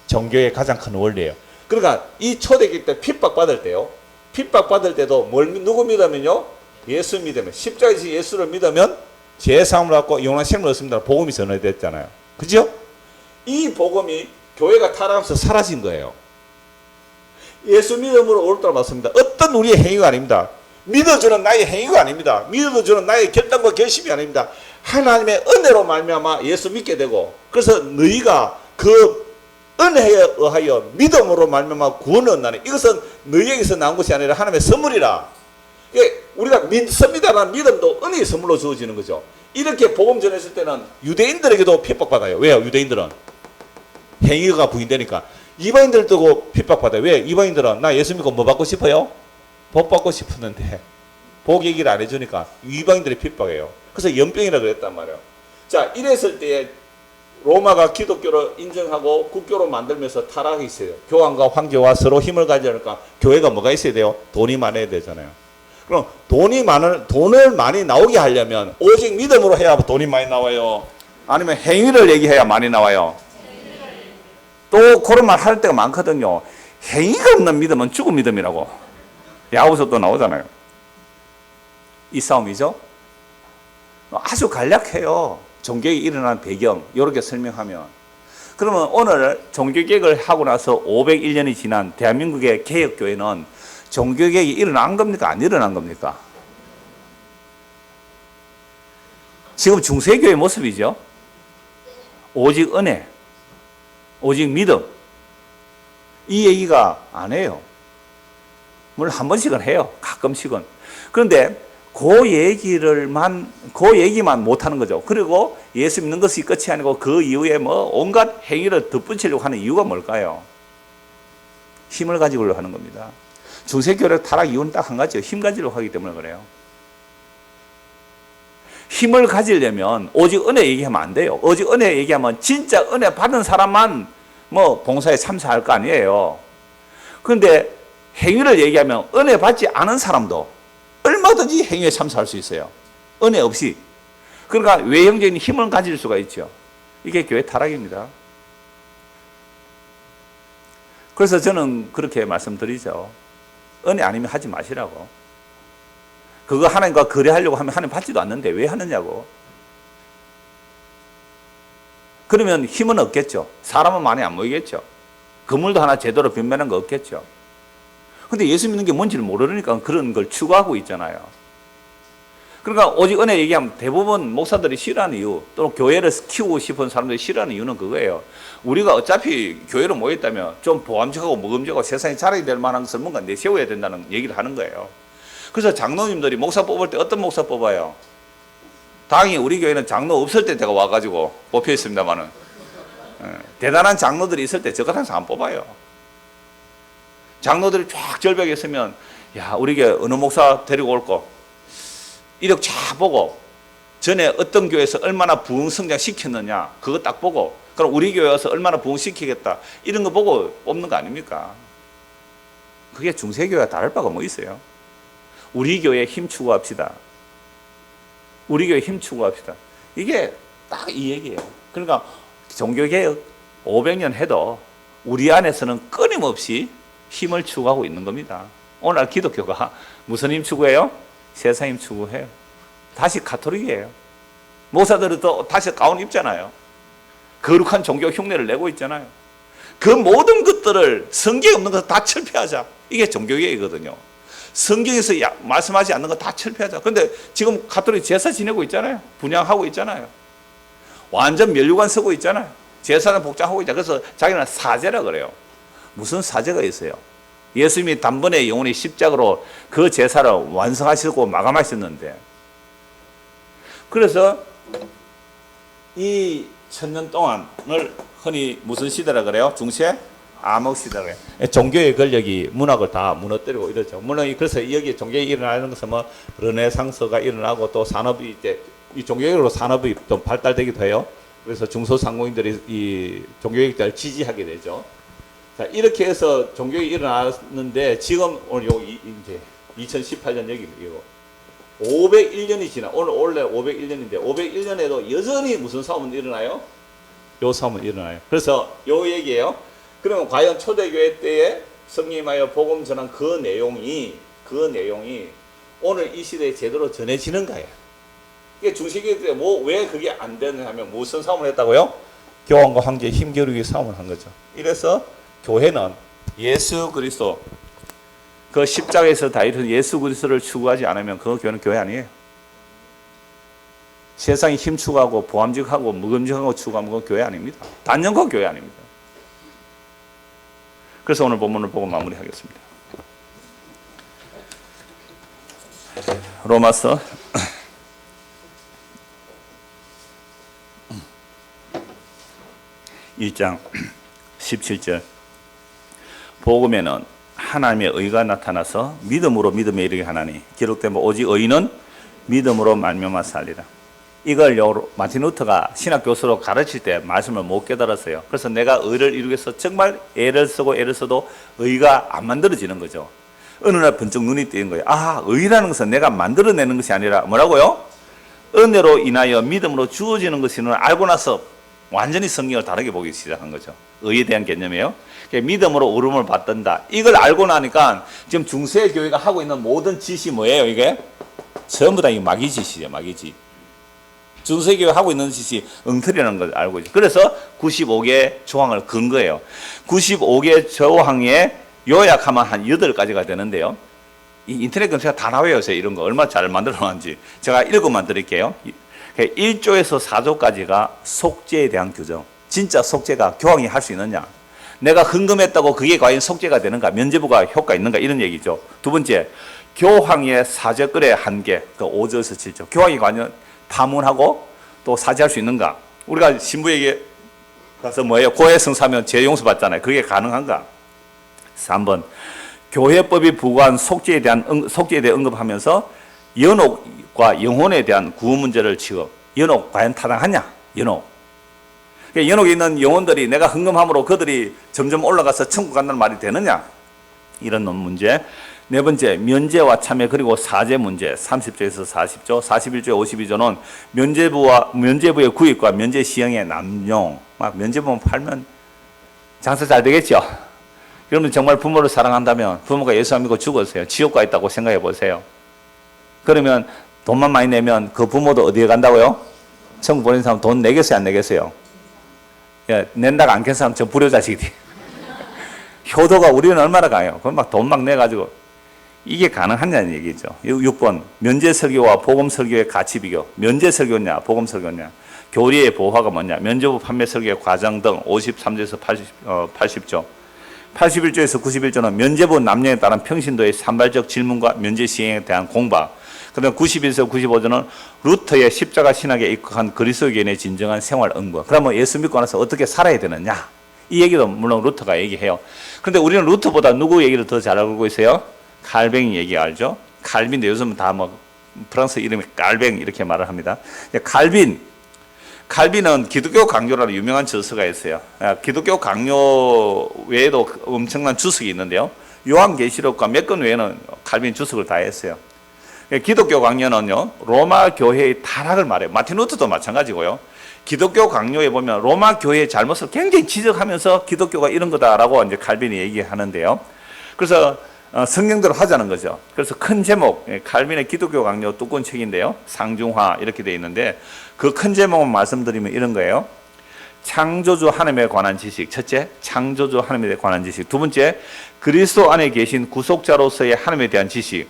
B: 종교의 가장 큰 원리예요. 그러니까 이 초대기 때 핍박받을 때요. 핍박받을 때도 누구 믿으면요? 예수 믿으면. 십자가에서 예수를 믿으면 죄사함을 받고 영원한 생명을 얻습니다. 복음이 전해졌잖아요. 그죠? 이 복음이 교회가 타락하면서 사라진 거예요. 예수 믿음으로 의롭다를 받습니다. 어떤 우리의 행위가 아닙니다. 믿어주는 나의 행위가 아닙니다. 믿어주는 나의 결단과 결심이 아닙니다. 하나님의 은혜로 말미암아 예수 믿게 되고 그래서 너희가 그 은혜에 의하여 믿음으로 말미암아 구원을 얻나니 이것은 너희에게서 나온 것이 아니라 하나님의 선물이라. 우리가 믿습니다라는 믿음도 은혜의 선물로 주어지는 거죠. 이렇게 복음 전했을 때는 유대인들에게도 핍박받아요. 왜요? 유대인들은 행위가 부인되니까. 이방인들도 핍박받아요. 왜? 이방인들은 나 예수 믿고 뭐 받고 싶어요? 복 받고 싶었는데 복 얘기를 안 해주니까 이방인들이 핍박해요. 그래서 연병이라고 그랬단 말이에요. 자, 이랬을 때에 로마가 기독교를 인정하고 국교로 만들면서 타락이 있어요. 교황과 황제와 서로 힘을 가지려니까 교회가 뭐가 있어야 돼요? 돈이 많아야 되잖아요. 그럼 돈을 많이 나오게 하려면 오직 믿음으로 해야 돈이 많이 나와요? 아니면 행위를 얘기해야 많이 나와요? 또 그런 말 할 때가 많거든요. 행위가 없는 믿음은 죽은 믿음이라고. 야고보서 또 나오잖아요. 이 싸움이죠. 아주 간략해요. 종교가 일어난 배경 이렇게 설명하면. 그러면 오늘 종교개혁을 하고 나서 501년이 지난 대한민국의 개혁교회는 종교개혁이 일어난 겁니까? 안 일어난 겁니까? 지금 중세교회 모습이죠. 오직 은혜, 오직 믿음. 이 얘기가 안 해요. 물론 한 번씩은 해요. 가끔씩은. 그런데 그 얘기만 못하는 거죠. 그리고 예수 믿는 것이 끝이 아니고 그 이후에 뭐 온갖 행위를 덧붙이려고 하는 이유가 뭘까요? 힘을 가지려고 하는 겁니다. 중세교회 타락 이유는 딱 한 가지예요. 힘 가지려고 하기 때문에 그래요. 힘을 가지려면 오직 은혜 얘기하면 안 돼요. 오직 은혜 얘기하면 진짜 은혜 받은 사람만 뭐 봉사에 참석할 거 아니에요. 그런데 행위를 얘기하면 은혜 받지 않은 사람도 얼마든지 행위에 참석할 수 있어요. 은혜 없이. 그러니까 외형적인 힘을 가질 수가 있죠. 이게 교회 타락입니다. 그래서 저는 그렇게 말씀드리죠. 은혜 아니면 하지 마시라고. 그거 하나님과 거래하려고 하면 하나님 받지도 않는데 왜 하느냐고. 그러면 힘은 없겠죠. 사람은 많이 안 모이겠죠. 건물도 하나 제대로 변변한 거 없겠죠. 근데 예수 믿는 게 뭔지를 모르니까 그런 걸 추구하고 있잖아요. 그러니까 오직 은혜 얘기하면 대부분 목사들이 싫어하는 이유, 또는 교회를 키우고 싶은 사람들이 싫어하는 이유는 그거예요. 우리가 어차피 교회로 모였다면 좀 보암직하고 먹음직하고 세상에 자랑이 될 만한 것을 뭔가 내세워야 된다는 얘기를 하는 거예요. 그래서 장로님들이 목사 뽑을 때 어떤 목사 뽑아요? 당연히 우리 교회는 장로 없을 때 제가 와가지고 뽑혀 있습니다만은 대단한 장로들이 있을 때 저 같은 사람 안 뽑아요. 장로들이 쫙 절벽에 있으면 야 우리 교회 어느 목사 데리고 올 거 이력 쫙 보고 전에 어떤 교회에서 얼마나 부흥 성장시켰느냐 그거 딱 보고 그럼 우리 교회 와서 얼마나 부흥시키겠다 이런 거 보고 뽑는 거 아닙니까?
A: 그게 중세교회와 다를 바가 뭐 있어요? 우리 교회 힘 추구합시다. 우리 교회 힘 추구합시다. 이게 딱 이 얘기예요. 그러니까 종교개혁 500년 해도 우리 안에서는 끊임없이 힘을 추구하고 있는 겁니다. 오늘 기독교가 무슨 힘 추구해요? 세상 힘 추구해요. 다시 가톨릭이에요. 목사들은 또 다시 가운 입잖아요. 거룩한 종교 흉내를 내고 있잖아요. 그 모든 것들을 성경에 없는 것을 다 철폐하자. 이게 종교개혁이거든요. 성경에서 말씀하지 않는 거 다 철폐하자. 그런데 지금 가톨릭 제사 지내고 있잖아요. 분향하고 있잖아요. 완전 면류관 쓰고 있잖아요. 제사는 복장하고 있잖아요. 그래서 자기는 사제라 그래요. 무슨 사제가 있어요? 예수님이 단번에 영원히 십자가로 그 제사를 완성하시고 마감하셨는데, 그래서 이 1000년 동안을 흔히 무슨 시대라 그래요? 중세 암흑 시대라 그래요. 종교의 권력이 문학을 다 무너뜨리고 이러죠. 물론 그래서 여기 종교가 일어나는 것은 뭐 르네상스가 일어나고 또 산업이 이제 이 종교적으로 산업이 좀 발달되기도 해요. 그래서 중소상공인들이 이 종교개혁자를 지지하게 되죠. 자, 이렇게 해서 종교개혁이 일어났는데 지금 오늘 요 이제 2018년 여기 이거 501년이 지나 오늘 원래 501년인데 501년에도 여전히 무슨 싸움은 일어나요? 요 싸움은 일어나요. 그래서 요 얘기예요. 그러면 과연 초대교회 때에 성령님하여 복음 전한 그 내용이 오늘 이 시대에 제대로 전해지는가요? 이게 중세기회 때 왜 그게 안 되느냐 하면 무슨 싸움을 했다고요? 교황과 황제의 힘겨루기 싸움을 한 거죠. 이래서 교회는 예수 그리스도 그 십자가에서 다 이룬 예수 그리스도를 추구하지 않으면 그 교회는 교회 아니에요. 세상이 힘 추구하고 보암직하고 묵음직하고 추구하면 그 교회 아닙니다. 단연코 교회 아닙니다. 그래서 오늘 본문을 보고 마무리하겠습니다. 로마서 1장 17절 복음에는 하나님의 의가 나타나서 믿음으로 믿음에 이르게 하나니 기록된 바 오직 의인은 믿음으로 말미암아 살리라. 이걸 마틴 루터가 신학 교수로 가르칠 때 말씀을 못 깨달았어요. 그래서 내가 의를 이루기 위해서 정말 애를 써도 의가 안 만들어지는 거죠. 어느 날 번쩍 눈이 뜨인 거예요. 아, 의라는 것은 내가 만들어내는 것이 아니라 뭐라고요? 은혜로 인하여 믿음으로 주어지는 것이는 알고 나서 완전히 성경을 다르게 보기 시작한 거죠. 의에 대한 개념이에요. 믿음으로 울음을 받든다. 이걸 알고 나니까 지금 중세교회가 하고 있는 모든 짓이 뭐예요? 이게 전부 다 이 마귀 짓이죠. 마귀 짓. 중세교회 하고 있는 짓이 엉터리라는 걸 알고 있죠. 그래서 95개 조항을 건 거예요. 95개 조항에 요약하면 한 8가지가 되는데요. 이 인터넷 검색에 다 나와요. 요새 이런 거 얼마나 잘 만들어 놨는지. 제가 읽어만 드릴게요. 1조에서 4조까지가 속죄에 대한 규정. 진짜 속죄가 교황이 할 수 있느냐? 내가 헌금했다고 그게 과연 속죄가 되는가? 면죄부가 효과 있는가? 이런 얘기죠. 두 번째, 교황의 사죄글의 한계. 그 5조에서 7조. 교황이 과연 파문하고 또 사죄할 수 있는가? 우리가 신부에게 가서 뭐예요? 고해성사하면 죄 용서 받잖아요. 그게 가능한가? 3번, 교회법이 부과한 속죄에 대해 언급하면서 연옥과 영혼에 대한 구원 문제를 지어 연옥 과연 타당하냐? 연옥. 연옥에 있는 영혼들이 내가 헌금함으로 그들이 점점 올라가서 천국 간다는 말이 되느냐? 이런 문제. 네 번째, 면죄와 참여 그리고 사죄 문제. 30조에서 40조, 41조에 52조는 면죄부의 구입과 면죄 시행의 남용. 막 면죄부만 팔면 장사 잘 되겠죠? 그러면 정말 부모를 사랑한다면 부모가 예수 안 믿고 죽었어요. 지옥 가 있다고 생각해 보세요. 그러면 돈만 많이 내면 그 부모도 어디에 간다고요? 천국 보내는 사람 돈 내겠어요? 안 내겠어요? 예, 낸다가 안 캔 사람 저 불효자식이. 효도가 우리는 얼마나 가요? 그럼 막 돈 막 내가지고. 이게 가능하냐는 얘기죠. 6번, 면죄 설교와 복음 설교의 가치 비교. 면죄 설교냐, 복음 설교냐. 교리의 보화가 뭐냐. 면죄부 판매 설교의 과정 등 53조에서 80조. 81조에서 91조는 면죄부 남녀에 따른 평신도의 산발적 질문과 면죄 시행에 대한 공박. 그다음 91에서 95조는 루터의 십자가 신학에 입각한 그리스도교인의 진정한 생활 응고. 그러면 예수 믿고 나서 어떻게 살아야 되느냐? 이 얘기도 물론 루터가 얘기해요. 그런데 우리는 루터보다 누구 얘기를 더 잘 알고 있어요? 칼뱅이 얘기 알죠? 칼빈인데 요즘은 다 뭐 프랑스 이름이 칼뱅 이렇게 말을 합니다. 칼빈은 기독교 강요라는 유명한 저서가 있어요. 기독교 강요 외에도 엄청난 주석이 있는데요. 요한계시록과 몇 건 외에는 칼빈 주석을 다 했어요. 기독교 강요는요, 로마 교회의 타락을 말해요. 마틴 루터도 마찬가지고요. 기독교 강요에 보면 로마 교회의 잘못을 굉장히 지적하면서 기독교가 이런 거다라고 이제 칼빈이 얘기하는데요. 그래서 성경대로 하자는 거죠. 그래서 큰 제목, 칼빈의 기독교 강요 두꺼운 책인데요. 상중하 이렇게 되어 있는데 그 큰 제목만 말씀드리면 이런 거예요. 창조주 하나님에 관한 지식. 첫째, 창조주 하나님에 관한 지식. 두 번째, 그리스도 안에 계신 구속자로서의 하나님에 대한 지식.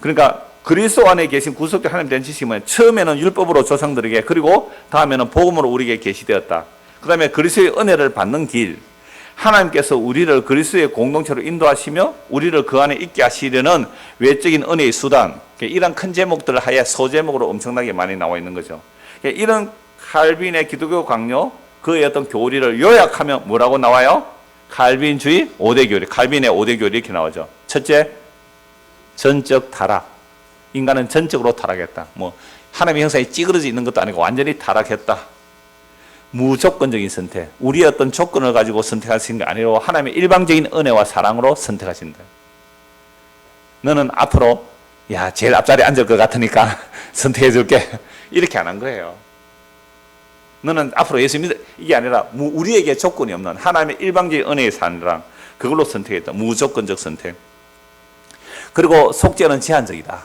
A: 그러니까 그리스도 안에 계신 구속자 하나님에 대한 지식은 처음에는 율법으로 조상들에게, 그리고 다음에는 복음으로 우리에게 계시되었다. 그 다음에 그리스도의 은혜를 받는 길. 하나님께서 우리를 그리스도의 공동체로 인도하시며 우리를 그 안에 있게 하시려는 외적인 은혜의 수단. 이런 큰 제목들 하에 소제목으로 엄청나게 많이 나와 있는 거죠. 이런 칼빈의 기독교 강요, 그의 어떤 교리를 요약하면 뭐라고 나와요? 칼빈주의 5대 교리, 칼빈의 5대 교리 이렇게 나오죠. 첫째, 전적 타락. 인간은 전적으로 타락했다. 뭐 하나님의 형상이 찌그러져 있는 것도 아니고 완전히 타락했다. 무조건적인 선택. 우리의 어떤 조건을 가지고 선택하신 게 아니고 하나님의 일방적인 은혜와 사랑으로 선택하신다. 너는 앞으로 제일 앞자리에 앉을 것 같으니까 선택해 줄게. 이렇게 안 한 거예요. 너는 앞으로 예수 믿어. 이게 아니라 우리에게 조건이 없는 하나님의 일방적인 은혜의 사랑, 그걸로 선택했다. 무조건적 선택. 그리고 속죄는 제한적이다.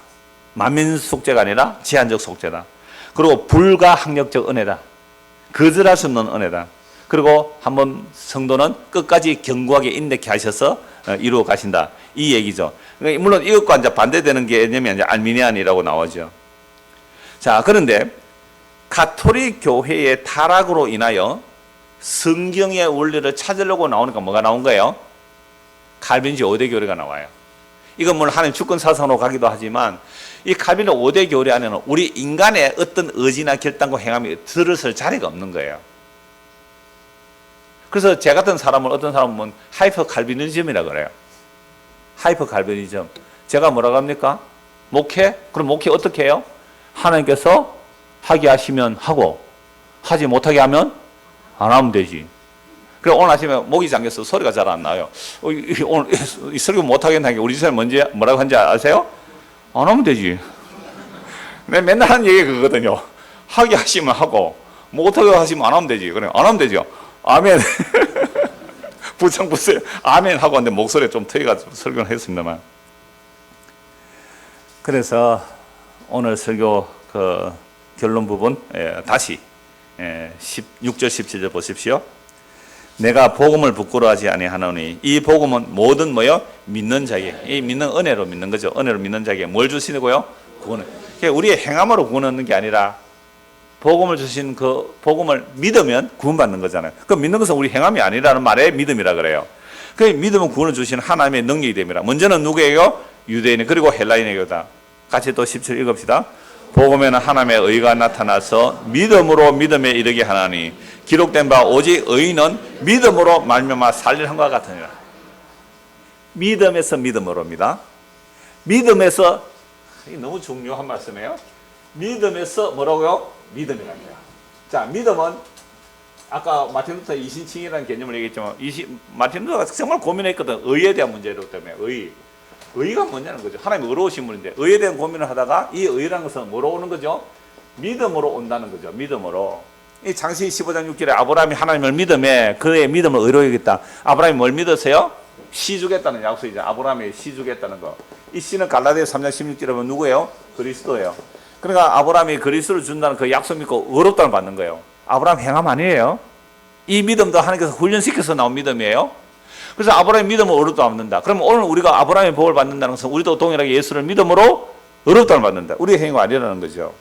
A: 만민 속죄가 아니라 제한적 속죄다. 그리고 불가항력적 은혜다. 거절할 수 없는 은혜다. 그리고 한번 성도는 끝까지 견고하게 인내케 하셔서 이루어 가신다. 이 얘기죠. 그러니까 물론 이것과 이제 반대되는 개념이 이제 알미니안이라고 나오죠. 자, 그런데 가톨릭 교회의 타락으로 인하여 성경의 원리를 찾으려고 나오니까 뭐가 나온 거예요? 칼빈주의 5대 교리가 나와요. 이건 물론 하나님 주권 사상으로 가기도 하지만 이 칼빈의 5대 교리 안에는 우리 인간의 어떤 의지나 결단과 행함이 들어설 자리가 없는 거예요. 그래서 제 같은 사람을 어떤 사람은 하이퍼 칼비니즘이라고 그래요. 하이퍼 칼비니즘. 제가 뭐라고 합니까? 목회? 그럼 목회 어떻게 해요? 하나님께서 하게 하시면 하고 하지 못하게 하면 안 하면 되지. 그래 오늘 아침에 목이 잠겨서 소리가 잘 안 나요. 오늘 이 설교 못하겠다는 게 우리 집사람 뭐라고 한지 아세요? 안 하면 되지. 내가 맨날 하는 얘기가 그거거든요. 하게 하시면 하고 못하게 하시면 안 하면 되지. 그래 안 하면 되죠. 아멘. 부창부세 아멘 하고 왔는데 목소리가 좀 트여가지고 설교를 했습니다만. 그래서 오늘 설교 그 결론 부분 다시 6절 17절 보십시오. 내가 복음을 부끄러워하지 아니하노니 이 복음은 모든 뭐요? 믿는 자에게, 이 믿는 은혜로 믿는 거죠. 은혜로 믿는 자에게 뭘 주시고요? 구원을. 우리의 행함으로 구원하는 게 아니라 복음을 주신 그 복음을 믿으면 구원받는 거잖아요. 그 믿는 것은 우리 행함이 아니라는 말에 믿음이라 그래요. 그 믿음은 구원을 주신 하나님의 능력이 됩니다. 먼저는 누구에게요? 유대인 그리고 헬라인에게다. 같이 또 17 읽읍시다. 복음에는 하나님의 의가 나타나서 믿음으로 믿음에 이르게 하나니 기록된 바 오직 의인은 믿음으로 말미암아 살리는 것과 같으니라. 믿음에서 믿음으로입니다. 믿음에서, 너무 중요한 말씀이에요. 믿음에서 뭐라고요? 믿음이랍니다. 자, 믿음은 아까 마틴 루터 이신칭이라는 개념을 얘기했지만 마틴 루터가 정말 고민했거든. 의에 대한 문제로 때문에 의가 뭐냐는 거죠. 하나님 의로우신 분인데 의에 대한 고민을 하다가 이 의라는 것은 뭐로 오는 거죠? 믿음으로 온다는 거죠. 믿음으로. 이 장세기 15장 6절에 아브라함이 하나님을 믿음에 그의 믿음을 의로 여겼다. 아브라함이 뭘 믿었어요? 시 주겠다는 약속이죠. 아브라함이 시 주겠다는 거. 이 시는 갈라디아서 3장 16절에 보면 누구예요? 그리스도예요. 그러니까 아브라함이 그리스도를 준다는 그 약속 믿고 의롭다를 받는 거예요. 아브라함 행함 아니에요. 이 믿음도 하나님께서 훈련시켜서 나온 믿음이에요. 그래서 아브라함의 믿음을 의롭다 받는다. 그러면 오늘 우리가 아브라함의 복을 받는다는 것은 우리도 동일하게 예수를 믿음으로 의롭다를 받는다. 우리의 행위가 아니라는 거죠.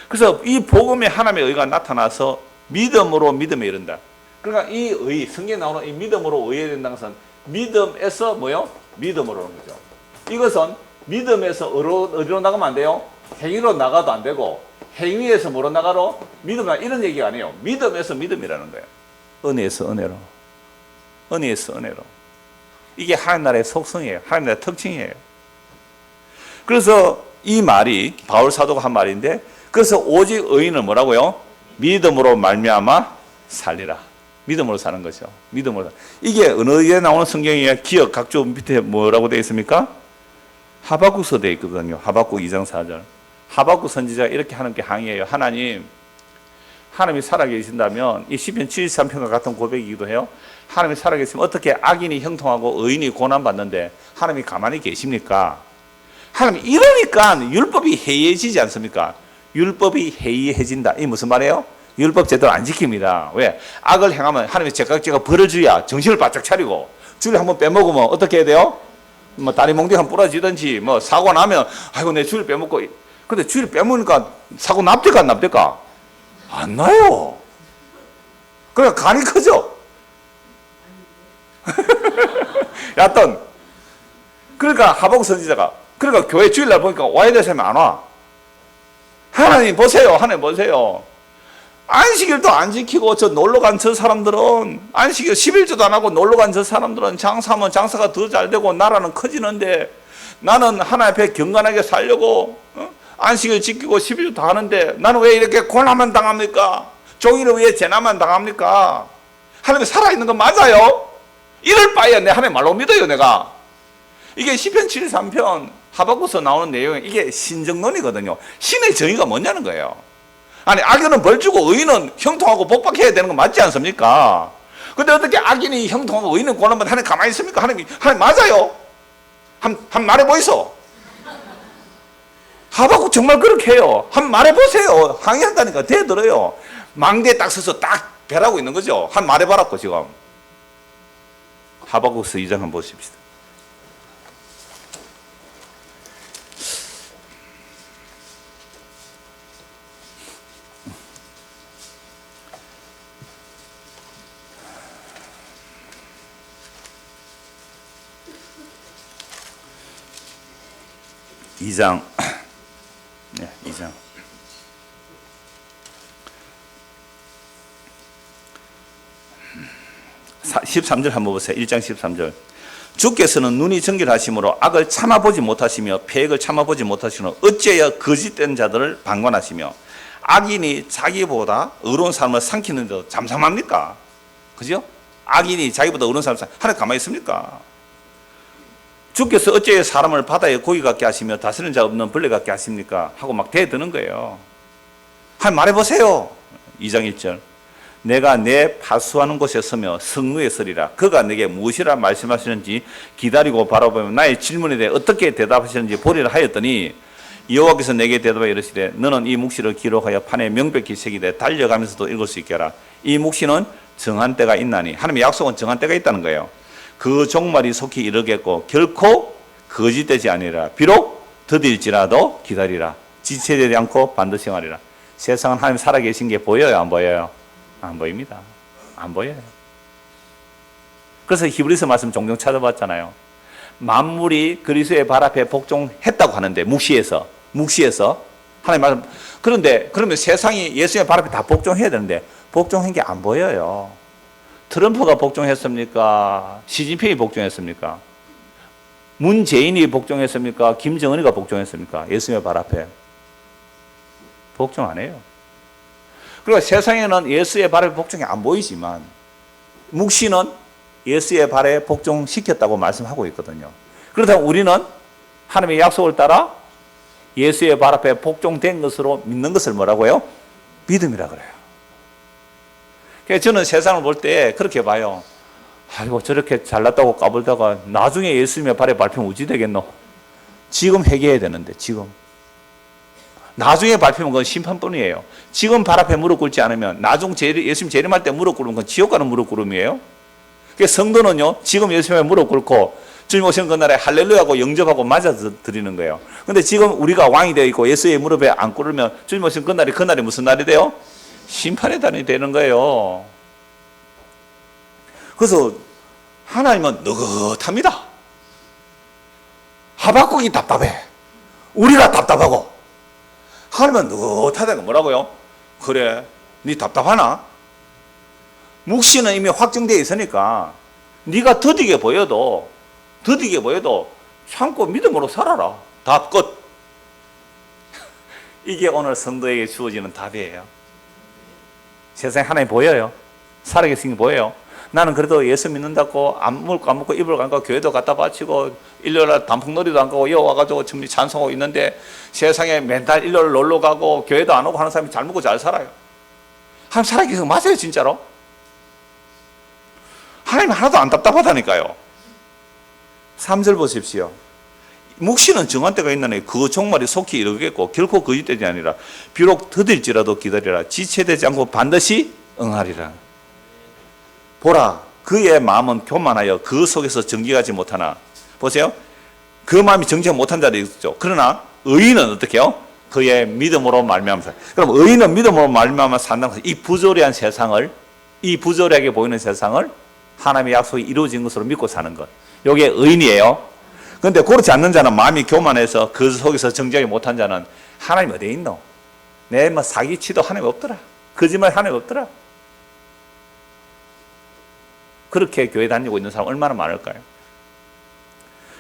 A: 그래서 이 복음에 하나님의 의가 나타나서 믿음으로 믿음에 이른다. 그러니까 이 의, 성경에 나오는 이 믿음으로 의에 된다는 것은 믿음에서 뭐요? 믿음으로 오는 거죠. 이것은 믿음에서 어디로 나가면 안 돼요? 행위로 나가도 안 되고 행위에서 뭐로 나가로? 믿음 이런 얘기가 아니에요. 믿음에서 믿음이라는 거예요. 은혜에서 은혜로. 은혜에서 은혜로. 이게 하나님 나라의 속성이에요. 하나님 나라의 특징이에요. 그래서 이 말이 바울 사도가 한 말인데 그래서 오직 의인을 뭐라고요? 믿음으로 말미암아 살리라. 믿음으로 사는 거죠. 믿음으로. 이게 어느에 나오는 성경이에요? 기억 각주 밑에 뭐라고 되어 있습니까? 하박국서 되어 있거든요. 하박국 2장 4절. 하박국 선지자가 이렇게 하나님께 항의해요. 하나님, 하나님이 살아계신다면 이 시편 73편과 같은 고백이기도 해요. 하나님이 살아계시면 어떻게 악인이 형통하고 의인이 고난받는데 하나님이 가만히 계십니까? 하나님 이러니까 율법이 해이해지지 않습니까? 율법이 해이해진다. 이게 무슨 말이에요? 율법 제대로 안 지킵니다. 왜? 악을 행하면 하나님이 제각제가 벌을 주야 정신을 바짝 차리고 주일 한번 빼먹으면 어떻게 해야 돼요? 뭐 다리 몽둥이 한번 부러지든지 뭐 사고 나면 아이고 내 주일 빼먹고 근데 주일 빼먹으니까 사고 납니까 안 납니까? 안 나요. 그러니까 간이 크죠? 여하튼 그러니까 하박국 선지자가 그러니까 교회 주일날 보니까 와야 될 사람이 안 와. 하나님 보세요. 하나님 보세요. 안식일도 안 지키고 저 놀러 간 저 사람들은 안식일 11조도 안 하고 놀러 간 저 사람들은 장사하면 장사가 더 잘 되고 나라는 커지는데 나는 하나님 앞에 경건하게 살려고 안식일 지키고 11조 다 하는데 나는 왜 이렇게 고난만 당합니까? 종일을 왜 재난만 당합니까? 하나님이 살아있는 거 맞아요? 이럴 바에야 내 하나님 말로 믿어요 내가. 이게 시편 73편 하박국서 나오는 내용이 이게 신정론이거든요. 신의 정의가 뭐냐는 거예요. 아니 악인은 벌 주고 의인은 형통하고 복박해야 되는 거 맞지 않습니까? 근데 어떻게 악인이 형통하고 의인은 고난받는데 하나님 가만히 있습니까? 하나님 맞아요? 한 말해보이소. 하박국 정말 그렇게 해요. 한 말해보세요. 항의한다니까 대들어요. 망대에 딱 서서 딱 배라고 있는 거죠. 한 말해봐라고 지금. 하박국서 2장 한번 보십시다. 네, 2장. 13절 한번 보세요. 1장 13절. 주께서는 눈이 정결하심으로 악을 참아보지 못하시며 패액을 참아보지 못하시며 어찌하여 거짓된 자들을 방관하시며 악인이 자기보다 의로운 사람을 삼키는데도 잠잠합니까? 그죠? 악인이 자기보다 의로운 사람을 하나님 가만히 있습니까? 주께서 어찌하여 사람을 바다에 고기 같게 하시며 다스리는 자 없는 벌레 같게 하십니까? 하고 막 대드는 거예요. 한 말해보세요. 2장 1절. 내가 내 파수하는 곳에 서며 성루에 서리라. 그가 내게 무엇이라 말씀하시는지 기다리고 바라보며 나의 질문에 대해 어떻게 대답하시는지 보리라 하였더니 여호와께서 내게 대답하여 이르시되 너는 이 묵시를 기록하여 판에 명백히 새기되 달려가면서도 읽을 수 있게 하라. 이 묵시는 정한 때가 있나니 하나님의 약속은 정한 때가 있다는 거예요. 그 종말이 속히 이르겠고 결코 거짓되지 아니라 비록 더딜지라도 기다리라. 지체되지 않고 반드시 하리라. 세상은 하나님 살아계신 게 보여요 안 보여요? 안 보입니다. 안 보여요. 그래서 히브리서 말씀 종종 찾아봤잖아요. 만물이 그리스도의 발 앞에 복종했다고 하는데 묵시에서 하나님 말씀. 그런데 그러면 세상이 예수의 발 앞에 다 복종해야 되는데 복종한 게 안 보여요. 트럼프가 복종했습니까? 시진핑이 복종했습니까? 문재인이 복종했습니까? 김정은이가 복종했습니까? 예수의 발 앞에 복종 안 해요. 그리고 세상에는 예수의 발에 복종이 안 보이지만 묵시는 예수의 발에 복종시켰다고 말씀하고 있거든요. 그렇다면 우리는 하나님의 약속을 따라 예수의 발 앞에 복종된 것으로 믿는 것을 뭐라고요? 믿음이라 그래요. 그래서 저는 세상을 볼 때 그렇게 봐요. 아이고 저렇게 잘났다고 까불다가 나중에 예수님의 발에 밟히면 어찌 되겠노? 지금 회개해야 되는데 지금. 나중에 밟히면 그건 심판뿐이에요. 지금 발 앞에 무릎 꿇지 않으면 나중 예수님 재림할 때 무릎 꿇으면 그건 지옥 가는 무릎 꿇음이에요. 그래서 성도는요 지금 예수님의 무릎 꿇고 주님 오시는 그날에 할렐루야하고 영접하고 맞아 드리는 거예요. 근데 지금 우리가 왕이 되어 있고 예수의 무릎에 안 꿇으면 주님 오시는 그날이 무슨 날이 돼요? 심판의 날이 되는 거예요. 그래서 하나님은 느긋합니다. 하박국이 답답해. 우리가 답답하고. 하나님은 느긋하다는 건 뭐라고요? 그래, 네 답답하나? 묵시는 이미 확정되어 있으니까 네가 더디게 보여도 참고 믿음으로 살아라. 답 끝. 이게 오늘 성도에게 주어지는 답이에요. 세상에 하나님 보여요? 살아계신 게 뭐예요? 나는 그래도 예수 믿는다고 안 먹고 안 먹고 입을 안 가고 교회도 갖다 바치고 일요일날 단풍놀이도 안 가고 여기 와가지고 지금 찬송하고 있는데 세상에 맨날 일요일 놀러 가고 교회도 안 오고 하는 사람이 잘 먹고 잘 살아요. 하나님 살아계신 거 맞아요 진짜로? 하나님 하나도 안 답답하다니까요. 3절 보십시오. 묵시는 정한 때가 있나니 그 종말이 속히 이르겠고 결코 거짓되지 아니라 비록 더딜지라도 기다리라 지체되지 않고 반드시 응하리라. 보라 그의 마음은 교만하여 그 속에서 정직하지 못하나 보세요. 그 마음이 정직하지 못한 자들이 있죠. 그러나 의인은 어떻게 해요? 그의 믿음으로 말미암아. 그럼 의인은 믿음으로 말미암아 산다는 것은 이 부조리한 세상을 이 부조리하게 보이는 세상을 하나님의 약속이 이루어진 것으로 믿고 사는 것. 이게 의인이에요. 그런데 그렇지 않는 자는 마음이 교만해서 그 속에서 정직하지 못한 자는 하나님 어디에 있노? 내 뭐 사기치도 하나님 없더라. 거짓말 하나님 없더라. 그렇게 교회 다니고 있는 사람 얼마나 많을까요?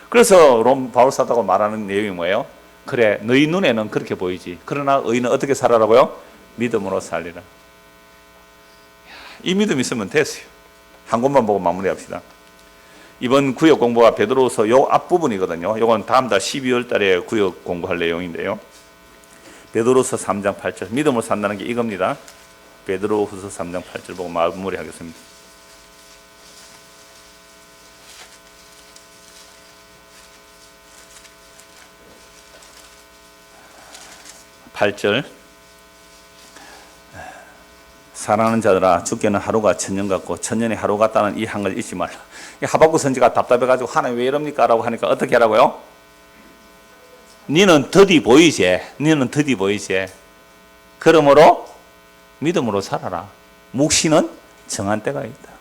A: 그래서 바울 사도가 말하는 내용이 뭐예요? 그래 너희 눈에는 그렇게 보이지. 그러나 의인은 어떻게 살아라고요? 믿음으로 살리라. 이 믿음 있으면 됐어요. 한 곳만 보고 마무리합시다. 이번 구역 공부가 베드로후서 요 앞부분이거든요. 요건 다음 달 12월 달에 구역 공부할 내용인데요. 베드로후서 3장 8절 믿음으로 산다는 게 이겁니다. 베드로후서 3장 8절 보고 마무리하겠습니다. 8절 사랑하는 자들아 죽게는 하루가 천년 같고 천년이 하루 같다는 이 한 걸 잊지 말라. 하박국 선지가 답답해가지고 하나님 왜 이럽니까? 라고 하니까 어떻게 하라고요? 니는 더디 보이지? 니는 더디 보이지? 그러므로 믿음으로 살아라. 묵시는 정한 때가 있다.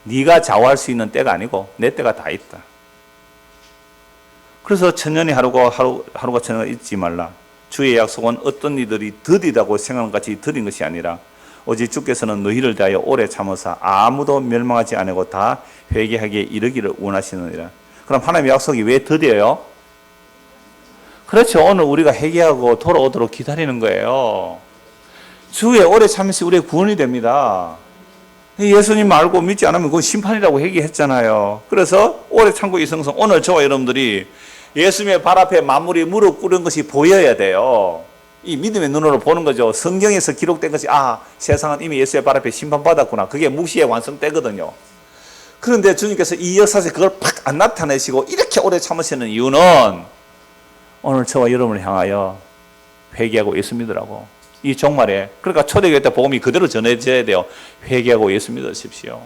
A: 네가 좌우할 수 있는 때가 아니고 내 때가 다 있다. 그래서 천년이 하루가 천년을 잊지 말라. 주의 약속은 어떤 이들이 더디다고 생각하는 것이 더딘 것이 아니라 오직 주께서는 너희를 대하여 오래 참으사 아무도 멸망하지 않고 다 회개하기에 이르기를 원하시느니라. 그럼 하나님의 약속이 왜 더뎌요? 그렇죠. 오늘 우리가 회개하고 돌아오도록 기다리는 거예요. 주의 오래 참으시 우리의 구원이 됩니다. 예수님 알고 믿지 않으면 그건 심판이라고 회개했잖아요. 그래서 오래 참고 이성성 오늘 저와 여러분들이 예수님의 발 앞에 만물이 무릎 꿇은 것이 보여야 돼요. 이 믿음의 눈으로 보는 거죠. 성경에서 기록된 것이 세상은 이미 예수의 발 앞에 심판받았구나. 그게 묵시의 완성때거든요. 그런데 주님께서 이 역사에서 그걸 팍 안 나타내시고 이렇게 오래 참으시는 이유는 오늘 저와 여러분을 향하여 회개하고 예수 믿으라고. 이 종말에 그러니까 초대교회 때 복음이 그대로 전해져야 돼요. 회개하고 예수 믿으십시오.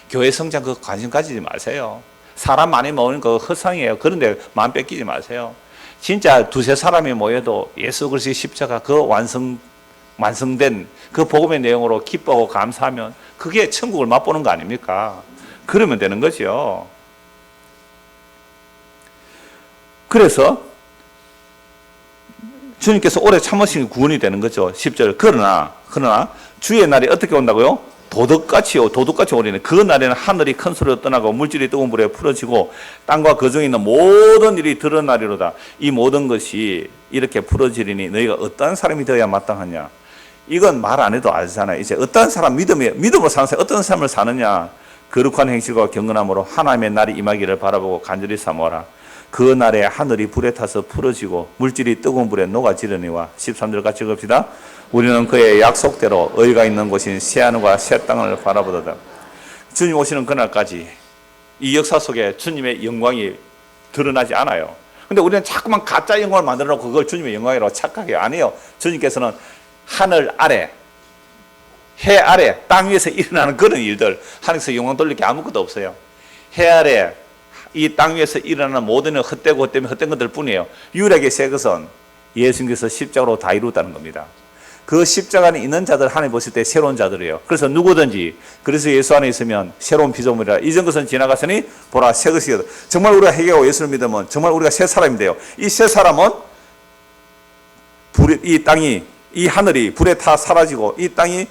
A: 교회 성장 그 관심 가지지 마세요. 사람 많이 모으는 거 허상이에요. 그런데 마음 뺏기지 마세요. 진짜 두세 사람이 모여도 예수 그리스도의 십자가 그 완성된 그 복음의 내용으로 기뻐하고 감사하면 그게 천국을 맛보는 거 아닙니까? 그러면 되는 거죠. 그래서 주님께서 오래 참으신 구원이 되는 거죠. 10절. 그러나 주의 날이 어떻게 온다고요? 도둑같이 오리네. 그 날에는 하늘이 큰 소리로 떠나고 물질이 뜨거운 불에 풀어지고 땅과 그 중에 있는 모든 일이 드러나리로다. 이 모든 것이 이렇게 풀어지리니 너희가 어떠한 사람이 되어야 마땅하냐. 이건 말 안 해도 알잖아요. 이제 어떠한 사람 믿음으로 사는 사람 어떤 삶을 사느냐. 거룩한 행실과 경건함으로 하나님의 날이 임하기를 바라보고 간절히 사모하라. 그 날에 하늘이 불에 타서 풀어지고 물질이 뜨거운 불에 녹아지려니와 13절 같이 읽읍시다. 우리는 그의 약속대로 의가 있는 곳인 새하늘과 새 땅을 바라보도다. 주님 오시는 그날까지 이 역사 속에 주님의 영광이 드러나지 않아요. 근데 우리는 자꾸만 가짜 영광을 만들어 놓고 그걸 주님의 영광이라고 착각해요. 아니에요. 주님께서는 하늘 아래, 해 아래, 땅 위에서 일어나는 그런 일들, 하늘에서 영광 돌릴 게 아무것도 없어요. 해 아래, 이 땅 위에서 일어나는 모든 헛된 것들 뿐이에요. 유일하게 새 것은 예수님께서 십자가로 다 이루었다는 겁니다. 그 십자가 안에 있는 자들 하나님 보실 때 새로운 자들이에요. 그래서 누구든지 그래서 예수 안에 있으면 새로운 피조물이라. 이전 것은 지나갔으니 보라 새 것이다. 정말 우리가 회개하고 예수를 믿으면 정말 우리가 새 사람이 돼요. 이 새 사람은 이 땅이 이 하늘이 불에 타 사라지고 이 땅이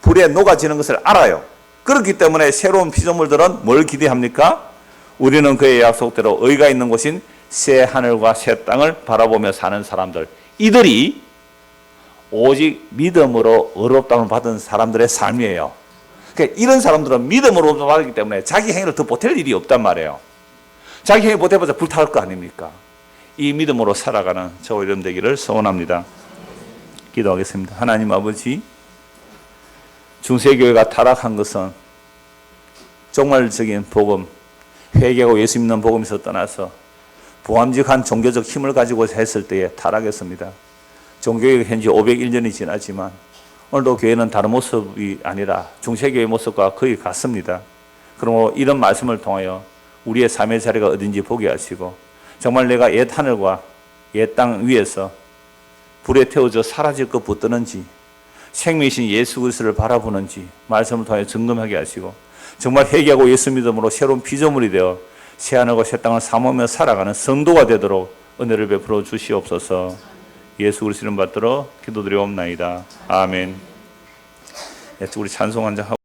A: 불에 녹아지는 것을 알아요. 그렇기 때문에 새로운 피조물들은 뭘 기대합니까? 우리는 그의 약속대로 의가 있는 곳인 새 하늘과 새 땅을 바라보며 사는 사람들. 이들이 오직 믿음으로 의롭다움을 받은 사람들의 삶이에요. 그러니까 이런 사람들은 믿음으로 받았기 때문에 자기 행위를 더 보탤 일이 없단 말이에요. 자기 행위 보태봐서 불타올 거 아닙니까? 이 믿음으로 살아가는 저와 여러분 되기를 소원합니다. 기도하겠습니다. 하나님 아버지, 중세교회가 타락한 것은 종말적인 복음, 회개하고 예수 믿는 복음에서 떠나서 부함직한 종교적 힘을 가지고 했을 때에 타락했습니다. 종교개혁 현지 501년이 지났지만 오늘도 교회는 다른 모습이 아니라 중세교회 모습과 거의 같습니다. 그러므로 이런 말씀을 통하여 우리의 삶의 자리가 어딘지 보게 하시고 정말 내가 옛 하늘과 옛 땅 위에서 불에 태워져 사라질 것 붙드는지 생명이신 예수 그리스도를 바라보는지 말씀을 통해 점검하게 하시고 정말 회개하고 예수 믿음으로 새로운 피조물이 되어 새 하늘과 새 땅을 사모하며 살아가는 성도가 되도록 은혜를 베풀어 주시옵소서. 예수 그리스도 이름 받들어 기도드리옵나이다. 아멘. 우리 찬송 한장 하고